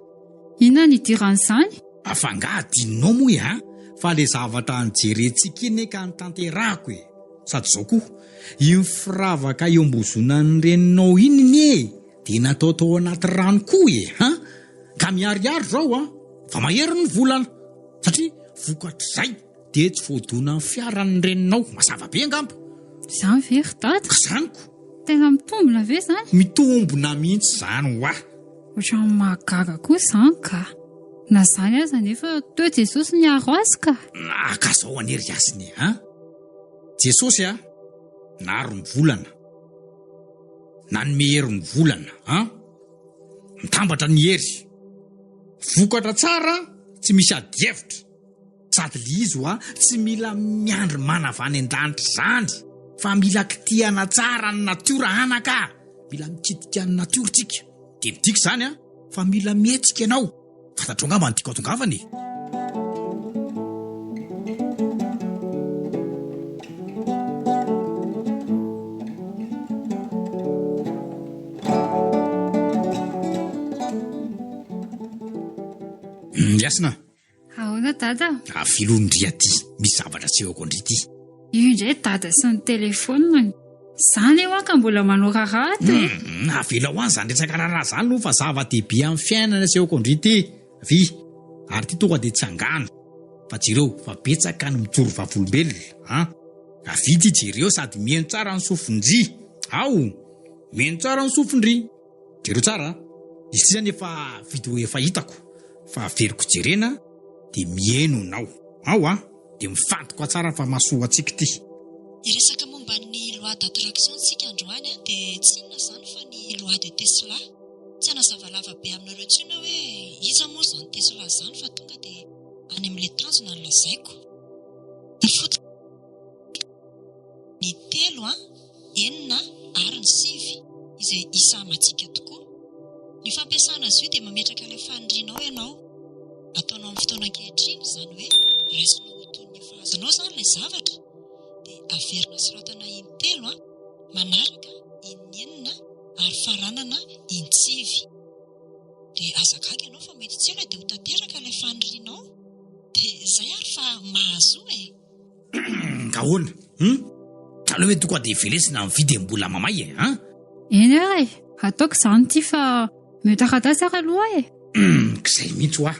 inona ny idiran'izany afangadinao moa fa le zavatra nijerentsika iny ka ny tanterako sady zao koa iny firavaka iombozona ny reninao iny dia natao tao anaty rano koa ka miariary zao fa mahery ny volana satria vokatr'izay dia tsy voadona ny fiaran'ny reninao mazava be angamba izany very dada zaniko tena mitombona ve zany mitombona mihitsy zany ohatran'ny mahagaga koa izany ka na zany aza nefa teo Jesosy niaro azy ka zao anery asiny Jesosy naro ny volana nanome hery ny volana mitambatra ny hery vokatra tsara tsy misy adihevitra sady le izy tsy mila miandry manavany an-danitra zany fa mila kitihana tsara ny natiora anaka mila mikitika ny natiora tsika dia midika izany fa mila mihetsika ianao fantatro angamba ny tiako atongavany Yasina. Ahoana dada? Filondry aty, misy zavatra tsy eo akondry ity. Io indray dada sy ny telefoniny. Zany eo ka mbola manao raharato avela ho any zany resaka raharaha zany no fa zava-dehibe amin'ny fiainana sy eo akondry ity. Ary ty tonga dia tsy angano. Fa jereo fa betsaka ny mijoro vavolombelona. Avy ty jereo sady mihaino tsara ny sofindry. Mihaino tsara ny sofindry. Jereo tsara. Izy ty zany efa video efa hitako. Fa averiko jerena dia mihaino nao. Dia mifantoka tsara fa mahasoa antsika ity. Iresaka momba ny loi d'attraction tsika androany dia tsy inona zany fa ny loi de Tesla. Tsy anazavalava be aminareo intsony hoe iza moa zany Tesla zany fa tonga dia any amin'ilay tanjona ny lazaiko. Ny 3, 9 ary ny 5 izay isa matsika tokoa Ny fampiasana azy io dia mametraka ilay fanirianao ianao. Ataonao amin'ny fotoana ankehitriny izany hoe raisinao ho toy ny efa azonao izany ilay zavatra. Dia averina soratana intelo manaraka inenina ary faranana intsivy. Dia azagaga ianao fa mety tsy ela dia ho tanteraka ilay fanirianao. Dia izay ary fa mahazo e. Kahoana taloha hoe tokoa dia velesina mividy mbola mamay e eny ary ataoko izany ty fa metaradasy ary aloha e. Kizay mihitsy ho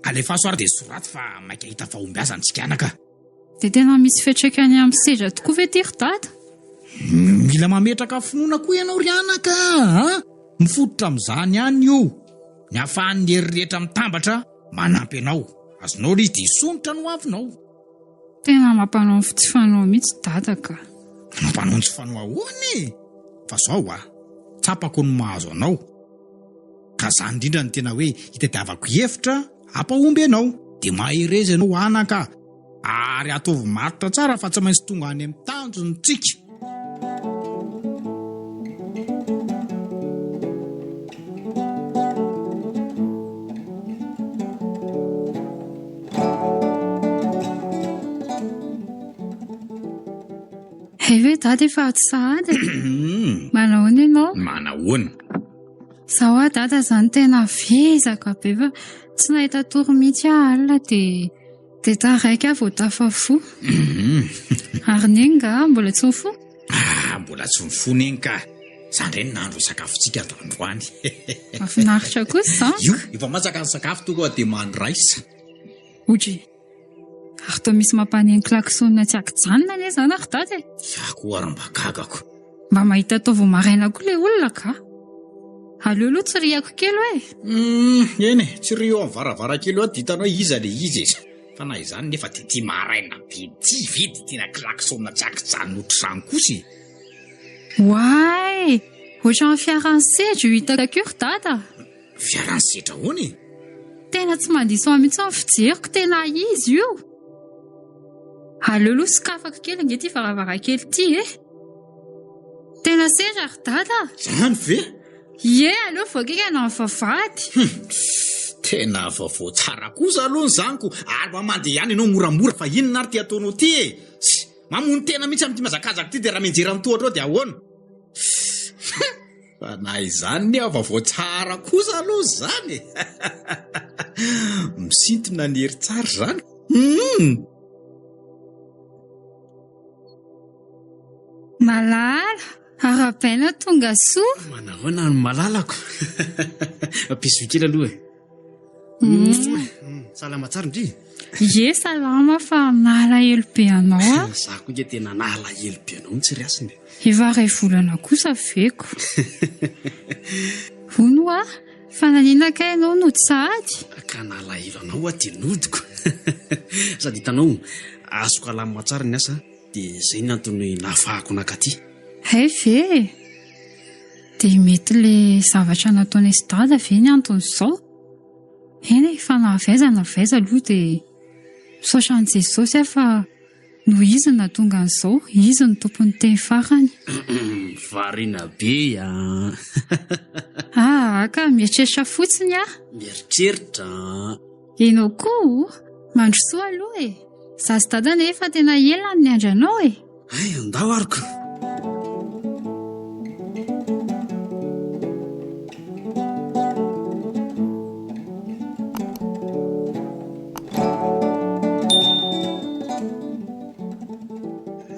alefa soary dia soraty fa maika hita fahombiaza antsika anaka. Dia tena misy fiantraikany amin'ny sedra tokoa ve ty ry dada? Mila mametraka finoana koa ianao ry anaka mifototra amin'izany ihany io. Ny ahafahan'ny hery rehetra mitambatra manampy ianao. Azonao izy dia sonitra no avinao. Tena mampanao tsy fanao mihitsy dada ka. Mampanao tsy fanao ahoana e. Fa zao tsapako ny mahazo anao. Ka izany indrindra ny tena hoe hitadiavako hevitra hampahomby ianao. Dia mahereza ianao anaka. Ary ataovy maritra tsara fa tsy maintsy tonga any amin'ny tanjony tsika. Hoe dada efa tsy sahady. Manahoana ianao? Manahoana? Zaho dada izany tena vezaka be fa tsy nahita tory mihitsy alina dia taraiky vao tafafo. Ary nenga mbola tsy mifo? Mbola tsy mifo neny ka. Izany ireny nandro sakafontsika ato androany. Mahafinaritra kosa izany. Io efa masaka ny sakafo tonga dia mandraisa. Ohatry ary toa misy mampaneny klaksona tsy akijanona anie izany ary dada e. Iako aram-bagagako. Mba mahita taova maraina koa ilay olona ka. Aleo aloha tsy riako kely hoe. Eny tsy rio amin'ny varavarankely eo ditanao iza le izy. Fa na izany nefa dia tia maraina be tsy vidy tiana klaksona tsy akijanona ohatr'izany kosa. Way ohatran'ny fiaran'ny sedra io hitako io dada. Fiaran'ny sedra hono e. Tena tsy mandiso mihitsy amin'ny fijeriko tena izy io. Aleo aloha sokafako kely ange ty varavarankely ty e. Tena sedra ry dada. Izany ve? Ie aleo voakeka na vavady. Tena vaovao tsara kosa aloha ny zaniko. Ary mandeha ihany ianao moramora fa inona ary ty ataonao ty e. Mamono tena mihitsy amin'ity mazakazako ty dia raha mianjera amin'ny tohatra ao dia ahoana. Fa na izany ny vaovao tsara kosa aloha izany. Misintona ny hery tsara izany. Malala arabaina tonga soa. Manahoana ny malalako. Piso kely aloha salama tsara ndry. Ye salama fa nalahelo be anao Za koa nge tena nalahelo be anao tsy riasiny. Efa ray volana kosa veko. Hono fa nanina ka ianao nody sahady. Ka nalahelo anao dia nodiko. Sady hitanao azoko alamina tsara ny asa dia izay ny antony nafahako nakaty. Hay ve? Dia mety le zavatra nataony sy dada ve ny antony izao? Eny fa navaizana aloha dia misaotra an'i Jesosy fa no izy na tonga an'izao, izy ny tompony teny farany. Variana be Ka mieritreritra fotsiny mieritreritra. Ianao koa mandrosoa aloha e. Za sy dada nefa tena ela ny andranao e. Ay andao ariko.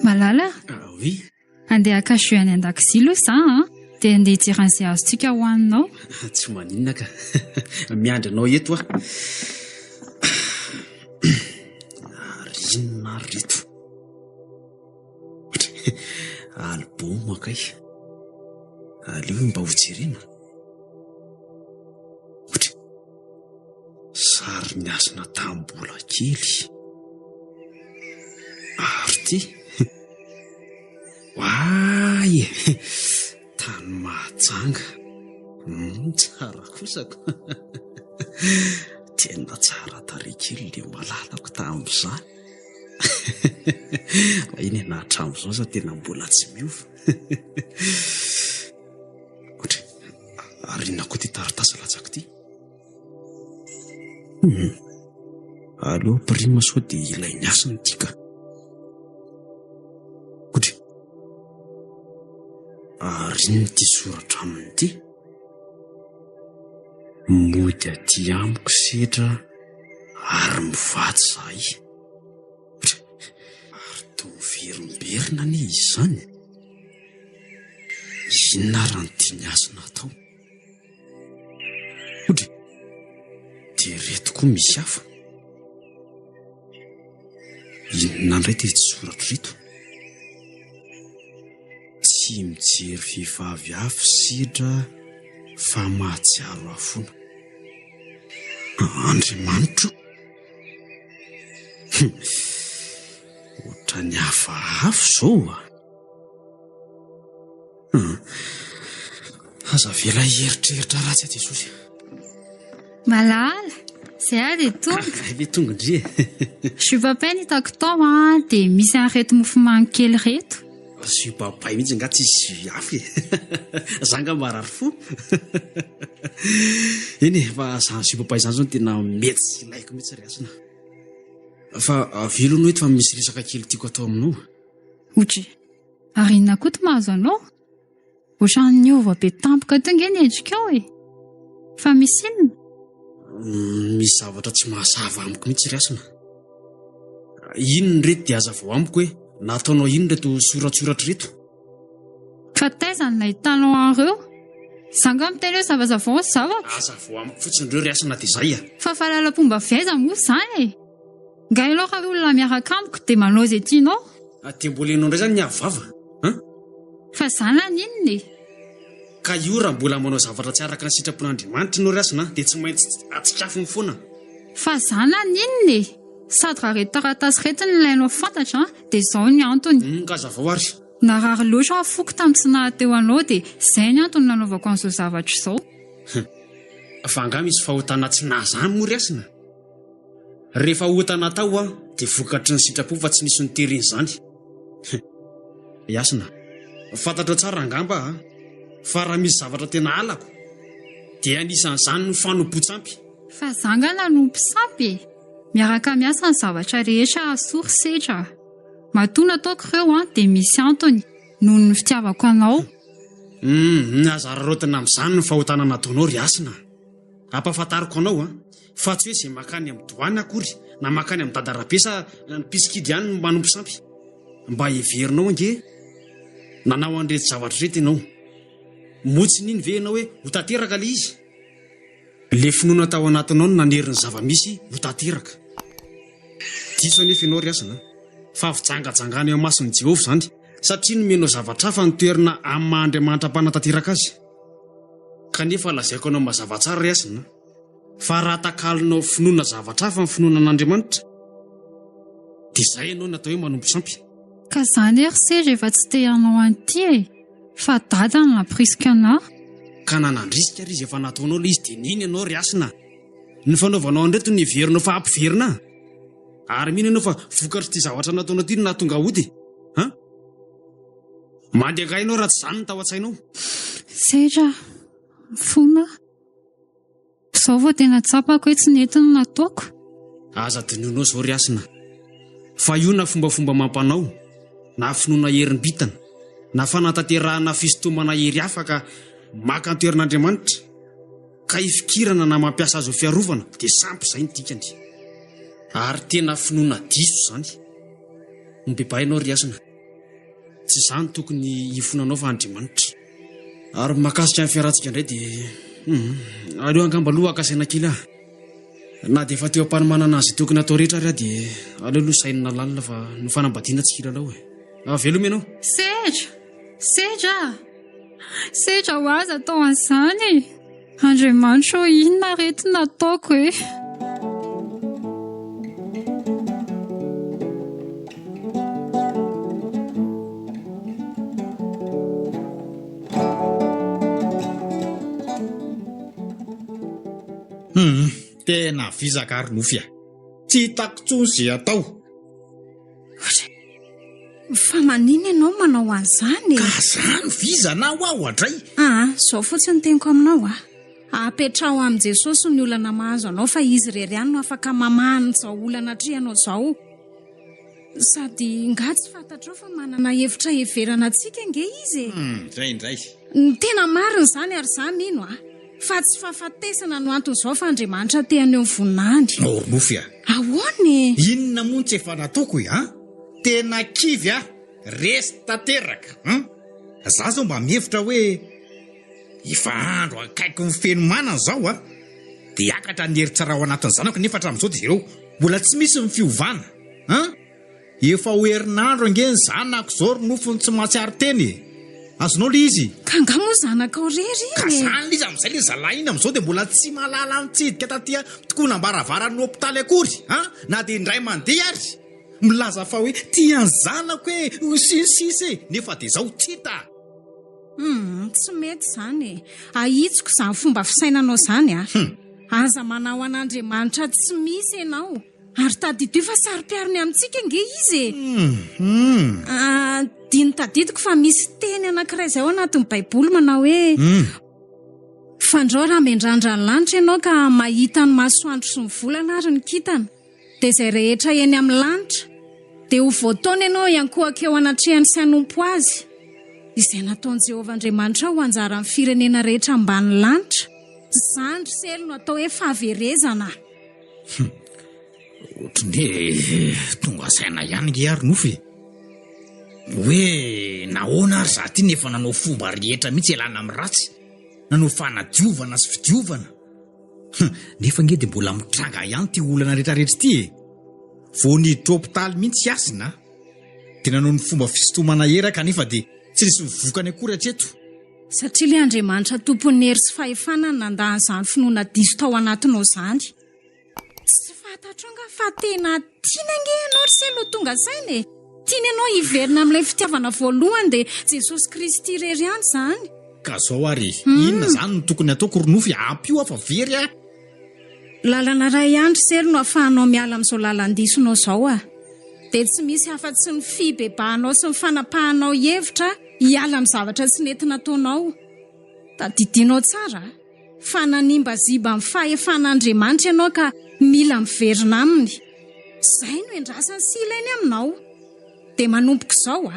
Malala? Oui. Andeha akasho any an-dakozia aloha za dia andeha hijeran'izay azontsika hohaninao. Tsy maninona ka. Miandry anao eto Rinona reto. Alboma kay. Aleo mba ho jerena. Sary niasina tambola kely. Ary ty. Waay. Tany mahajanga. Tsara kosako. Tena tsara tarehy kely le malalako tamin'izany. Iny na hatramin'izao za tena mbola tsy miova. Arina koa ty taratasa latsaka ty. Allo prima sao dia ilay ny asany tika. Kodry. Arina ty soratra aminy ty. Mody aty amiko sedra ary mivatsy zahay. Ary toa verimberina ny izy zany. Inona raha ny tiany asana atao? Kodry. Dia reto koa misy hafa. Inona indray ty soratra reto? Tsy mijery vehivavy hafa sedra fa mahatsiaro afona. Andriamanitro. Ohatra ny hafahafa zao. Aza vela hieritreritra ratsy aty Jesosy. Malala, c'est à des tonga. Ilay tonga ndry. Supapay ny hitako tao dia misy an'ireto mofomamy kely reto. Supapay mihitsy nga tsisy hafa e. Zanga marary fo. Eny e, fa zany supapay zany zao tena mety sy ilaiko mihitsy riasina. Fa velona hoe fa misy resaka kely tiako atao aminao. Otry, ary inona koa ty mahazo anao? Ohatran'ny niova be tampoka tonga eny endrikao e. Fa misy inona? Misy zavatra tsy mahasava amiko mihitsy riasina. Inona reto dia aza vao amiko hoe nataonao inona reto soratsoratra reto? Fa taizany nahitanao an'ireo? Zanga miteny hoe zavazavao ny zavatra. Aza vao amiko fotsiny ireo riasina dia izay a. Fa fahalalam-pomba viaiza moa zany e. Nga iloha raha olona miaraka amiko dia manao izay tianao. Dia mbola enao indray zany ny avava. Fa zana ninona e. Ka io raha mbola manao zavatra tsy araka ny sitrapon'Andriamanitra ianao riasina dia tsy maintsy atsikafony foana. Fa zana ninona e. Sady raha reto taratasy reto ny ilainao fantatra dia izao ny antony. Ka zavao ary. Narary loatra foko tamin'ny tsy nahateo anao dia izay ny antony nanaovako an'izao zavatra izao. Fa nga misy fahotana tsy nahazany moa riasina. Rehefa hotana tao dia vokatry ny sitrapo fa tsy nisy niteriny izany. Iasina, fantatra tsara angamba fa raha misy zavatra tena alako dia anisan'izany ny fanompo-tsampy. Fa zanga nanompo-tsampy e. Miaraka miasa ny zavatra rehetra asory sedra. Matoa nataoko ireo dia misy antony noho ny fitiavako anao. Nazara rotina amin'izany ny fahotana nataonao riasina. Ampafantariko anao fa tsy hoe izay makany amin'ny doany akory na makany amin'ny dadarabesa ny piskidy ihany no manompo sampy. Mba heverinao ange nanao an'irety zavatra reto ianao. Motsy niny ve ianao hoe ho tanteraka ilay izy? Le finoana tao anatinao no nanerin'ny zavamisy ho tanteraka. Diso anefa ianao riasina fa fijangajangana eo mason'i Jehovah zany, satria nomenao zavatra hafa ny toerana amin'ny maha-Andriamanitra mpanatanteraka azy. Kanefa lazaiko anao mazavatsara riasina fa raha takalinao finoana zavatra hafa ny finoana an'Andriamanitra dia izay ianao natao hoe manompo sampy. Ka zany ery sedra efa tsy te hanao an'ity e. Fa dadany namporisika anahy. Ka nanandrisika ary izy efa nataonao ilay izy dia niny ianao riasina. Ny fanaovanao an'reto ny heverinao fa hampiverina. Ary mino ianao fa vokatry ity zavatra nataonao ity no nahatonga hody. Mandeha ianao raha tsy izany ny tao an-tsainao. Sedra, mifona. Izao vao tena tsapako hoe tsy nentiny nataoko. Aza dinonao izao riasina. Fa io na fombafomba mampanao, na finoana herim-bitana, na fanatanterahana fisintomana hery hafa ka maka an-toerin'Andriamanitra, ka ifikirana na mampiasa azy ho fiarovana dia sampy izay ny dikany. Ary tena finoana diso izany. Mibebainao riasina. Tsy izany tokony hifonanao fa Andriamanitra. Ary makasika ny fiarantsika indray dia aleo angamba aloha akasaina kely aho. Na dia efa teo am-panomanana azy tokony atao rehetra ary dia aleo aloha sainina lalina fa ny fanambadiana tsy kilalao e. Veloma ianao? Sedra ho aza atao an'izany. Andriamanitra inona reto nataoko e. Tena vizaka ary nofia. Tsy hitako tsony izay atao. fa manina ianao manao an'izany ka zany vizana ho aho atray zao fotsiny teniko aminao apetrao amin'i Jesosy ny olana mahazo anao fa izy rery ihany no afaka mamahany zao olana trianao zao sady nga tsy fantatrao fa manana hevitra heverana antsika nge izy indray tena marina izany ary za mino fa tsy fahafatesana no anton'izao fa Andriamanitra tehany eo voninahany oronofy ahoany inona moa tsy efa nataoko tena kivy resy tanteraka za zao mba mihevitra hoe efa andro akaiky ny fenomanana zao dia akatra ny heritrara ao anatin'ny zanako nefa hatramin'izao dia ireo mbola tsy misy ny fiovana efa ho herinandro ange ny zanako zao ronofony tsy mahatsiary teny azonao le izy ka nga moa zanakao rery ka zany le izy amin'izay le zalahy iny amin'izao dia mbola tsy mahalala mitsidika tatya tokoa nambaravaran'ny hôpitaly akory na dia indray mandeha ary milaza fa hoe tiany zanako hoe sinsisy nefa dia zao tita tsy mety izany ahitsiko izany fomba fisainanao izany aza manao an'Andriamanitra tsy misy ianao ary tadidio fa sary-piarony amintsika nge izy diny tadidiko fa misy teny anankiray izay ao anatin'ny baiboly manao hoe fandrao raha mendrandra ny lanitra ianao ka mahita ny masoandro sy ny volana ary ny kintana dia izay rehetra eny amin'ny lanitra dia ho voataona ianao iankohaka eo anatrehany sy hanompo azy izay nataon'i Jehovah Andriamanitra ho anjara amin'ny firenena rehetra ambany lanitra zandry selo no atao hoe fahaverezana ohatrany tonga saina ihany nge ary nofy hoe nahoana ary za ty nefa nanao fomba rehetra mihitsy elana amin'ny ratsy nanao fanadiovana sy fidiovana nefa nge dia mbola mitranga ihany ty olana rehetrarehetra ty vao niditra hôpitaly mihitsy asina dia nanao ny fomba fisintomana heraka nefa dia tsy nisy mivokany akory hatreto satria le Andriamanitra tompon'ny hery sy fahefanany nandahan'izany finoana diso tao anatinao izany tsy fantatrao fa tena tiana nge ianao ry selo tonga saina tiana ianao hiverina amin'ilay fitiavana voalohany dia Jesosy Kristy rery ihany izany ka zao ary inona zany no tokony ataoko ronofy ampio afa very lalana ray ihany ry selo no ahafahanao miala amin'izao lalandisonao izao dia tsy misy afa-tsy ny fibebahanao sy ny fanapahanao hevitra hiala amin'ny zavatra tsy nentina taonao tadidinao tsara fa nanimba ziba amin'ny fahefan'Andriamanitra ianao ka mila miverina aminy izay no endrasany sy ilainy aminao dia manomboka izao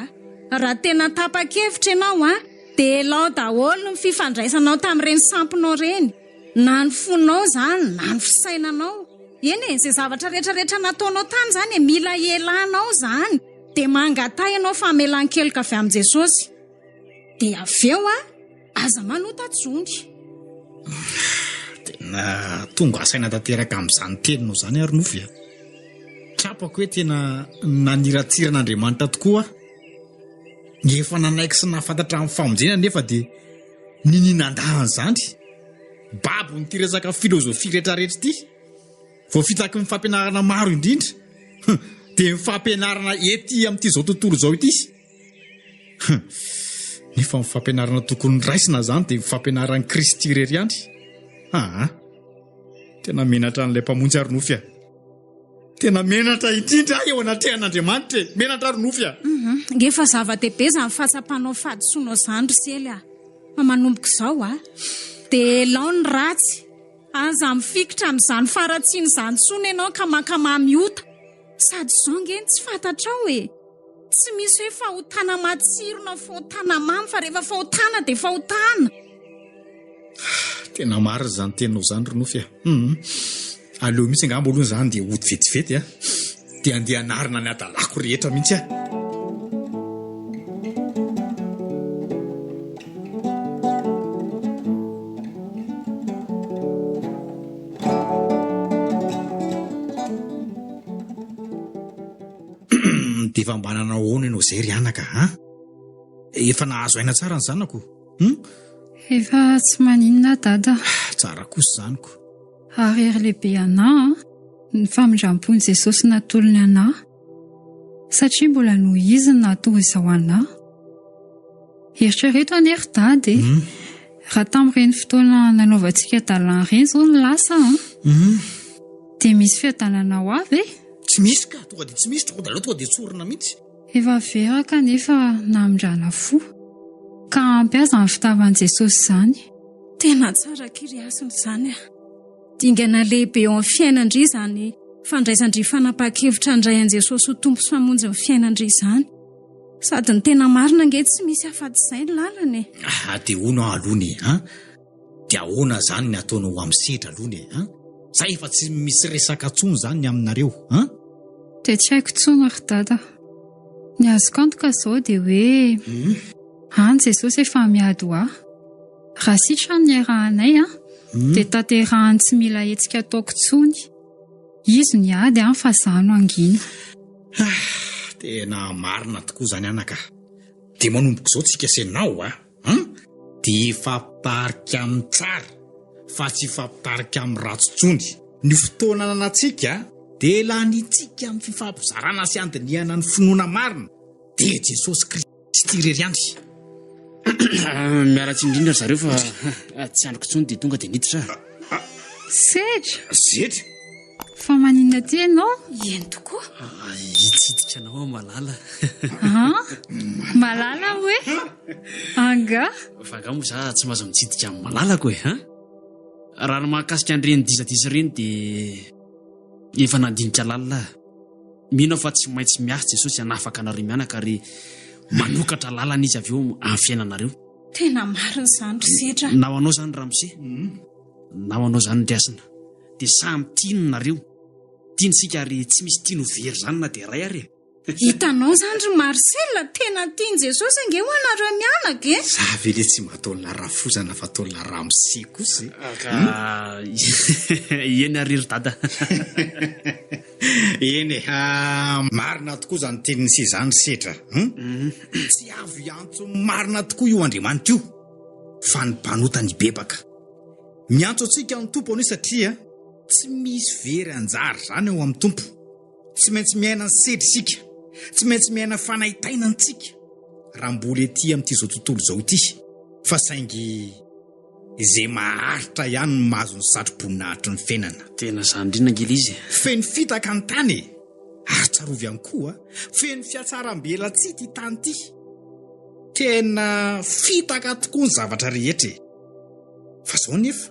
raha tena tapa-kevitra ianao dia elao daholo ny fifandraisanao tamin'ireny sampinao reny na ny fonao izany na ny fisainanao eny izay zavatra rehetrarehetra nataonao tany izany mila elanao izany dia mangatay ianao famelan-keloka avy amin'i Jesosy dia avy eo aza manotatsongy tena tonga asaina tanteraka amin'izany teninao izany ary nofy trapako hoe tena naniratsiran'Andriamanitra tokoa efa nanaiky sy nahafantatra amin'ny famonjena nefa dia nininandahany izany babo nyty resaka filozofia rehetrarehetra ity vao fitaky ny fampianarana maro indrindra dia ny fampianarana ety amin'ity zao tontolo zao ity nefa ny fampianarana tokony raisina zany dia ny fampianaran'i Kristy rery ihany tena menatra n'ilay mpamonjy ary nofy tena menatra indrindra eo anatrehan'Andriamanitra menatra ary nofy ngefa zava-dehibe izany fahatsapanao fahadisoanao izany ry sely fa manomboka izao dia elao ny ratsy aza mifikitra amin'izany faratsiany izany tsony ianao ka makama miota sady izao ngeny tsy fantatrao tsy misy hoe fahotana matsiro na fahotana mamy fa rehefa fahotana dia fahotana tena marina izany teninao izany ry nofy aleo mihitsy angamba aloha izany dia ody vetivety dia andeha anarina ny adalako rehetra mihitsy dia efa mba nanao ahoana ianao izay ry anaka efa nahazo aina tsara ny zanako efa tsy maninona dada tsara kosa zaniko ary ery lehibe anahy ny famindrampon'i Jesosy natolony anahy satria mbola no izy ny nahatory izao anahy eritrereto anery dady raha tamin'ireny fotoana nanaovantsika dalàna ireny izao ny lasa dia misy fiadanana ho avy tsy misy ka tonga dia tsy misy tonga dia aloha tonga dia tsorina mihitsy efa vera kanefa namindrana fo ka ampiaza ny fitavan'i Jesosy izany. Tena tsara kiriasiny izany a. Dingana lehibe eo amin'ny fiainandry izany fandraisandry fanapa-kevitra andray an'i Jesosy ho tompo sy mamonjy ny fiainandry izany. Sady ny tena marina ange tsy misy afa-tsy izay ny lalany. Dia hono alony dia ahoana zany ny ataonao amin'ny sedra alony Zay efa tsy misy resaka tsony zany ny aminareo Dia tsy haiko tsony ry dada. Ny azoko antoka izao dia hoe any Jesosy efa miady ho ahy. Raha sitrany ny arahanay dia tanterahany tsy mila hetsika ataoko tsony. Izy niady fa izaho no angina. Tena marina tokoa zany anaka. Dia manomboko izao tsika senao dia ifampitarika amin'ny tsara fa tsy ifampitarika amin'ny ratsy tsony. Ny fotoana anantsika dia lanitsika amin'ny fifampizarana sy andinihana ny finoana marina dia Jesosy Kristy irery ihany. Miaratsy indrindra zareo fa tsy androko tsony dia tonga dia niditra. Sedra fa maninona ty ianao? Eny tokoa. Hitsidika anao malala. Malala hoe? Anga? Fa moa za tsy mahazo mitsidika amin'ny malalako raha ny mahakasika an'ireny dizadisa ireny dia efa nandinika lalina. Mino fa tsy maintsy miasa Jesosy hanafaka anareo mianaka ary manokatra lalana izy avy eo amin'ny fiainanareo. Tena marina izany ry sedra. Na ho anao zany Ramose, na ho anao zany Ndriasina, dia samy tiany nareo. Tianysika ary tsy misy tiany ho very zany na dia ray ary. Hitanao zany ry Marcel, tena tiany Jesosy ange ho anareo mianaka Za vele tsy mataona rafozana fa taona Ramose kosa. Eny ary ry dada. Eny marina tokoa zany tenin'isy izany sedra. Tsy avy antso marina tokoa io Andriamanitra io fa ny mpanota ny bebaka. Miantso antsika ny tompo any satria tsy misy very anjara zany ao amin'ny tompo. Tsy maintsy miaina ny sedra isika, tsy maintsy miaina fanahitaina antsika raha mbola ety amin'ity zao tontolo zao ity. Fa saingy izay maharitra ihany no mahazo ny satro-boninahitry ny fiainana. Tena zandrina angelizy. Feno fitaka ny tany ary tsarovy ihany koa feno fiatsaram-bela tsy ty tany ity. Tena fitaka tokoa ny zavatra rehetra. Fa zao nefa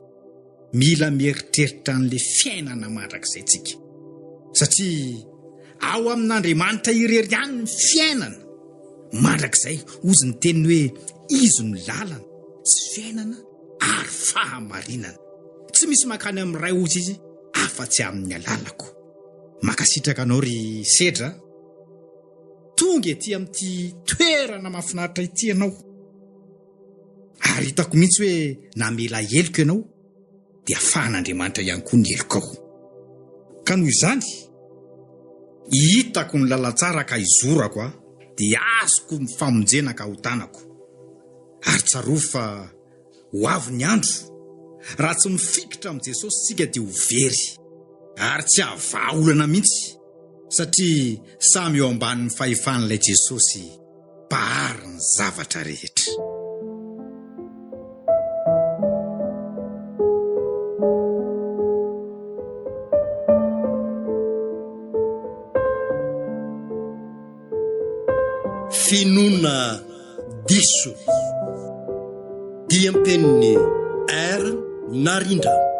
mila mieritreritra n'le fiainana mandrakizay tsika satria ao amin'Andriamanitra irery ihany ny fiainana mandrakizay. Ozy ny teniny hoe izy no lalana sy fiainana ary fahamarinana. Tsy misy makany amin'ny ray ozy izy afa-tsy amin'ny alalako. Makasitraka anao ry sedra, tonga ety amin'ity toerana mahafinaritra ity ianao ary hitako mihitsy hoe namela heloka ianao dia afahan'Andriamanitra ihany koa ny heloka ao. Ka noho izany hitako ny lalatsara ka izorako dia azoko ny famonjena ka ho tanako. Ary tsarova fa ho avy ny andro raha tsy mifikitra amin'i Jesosy sika dia ho very ary tsy havaolana mihitsy satria samy eo ambanin'ny fahefan'ilay Jesosy mpahary ny zavatra rehetra. Finona diso diam-peniny R narindra.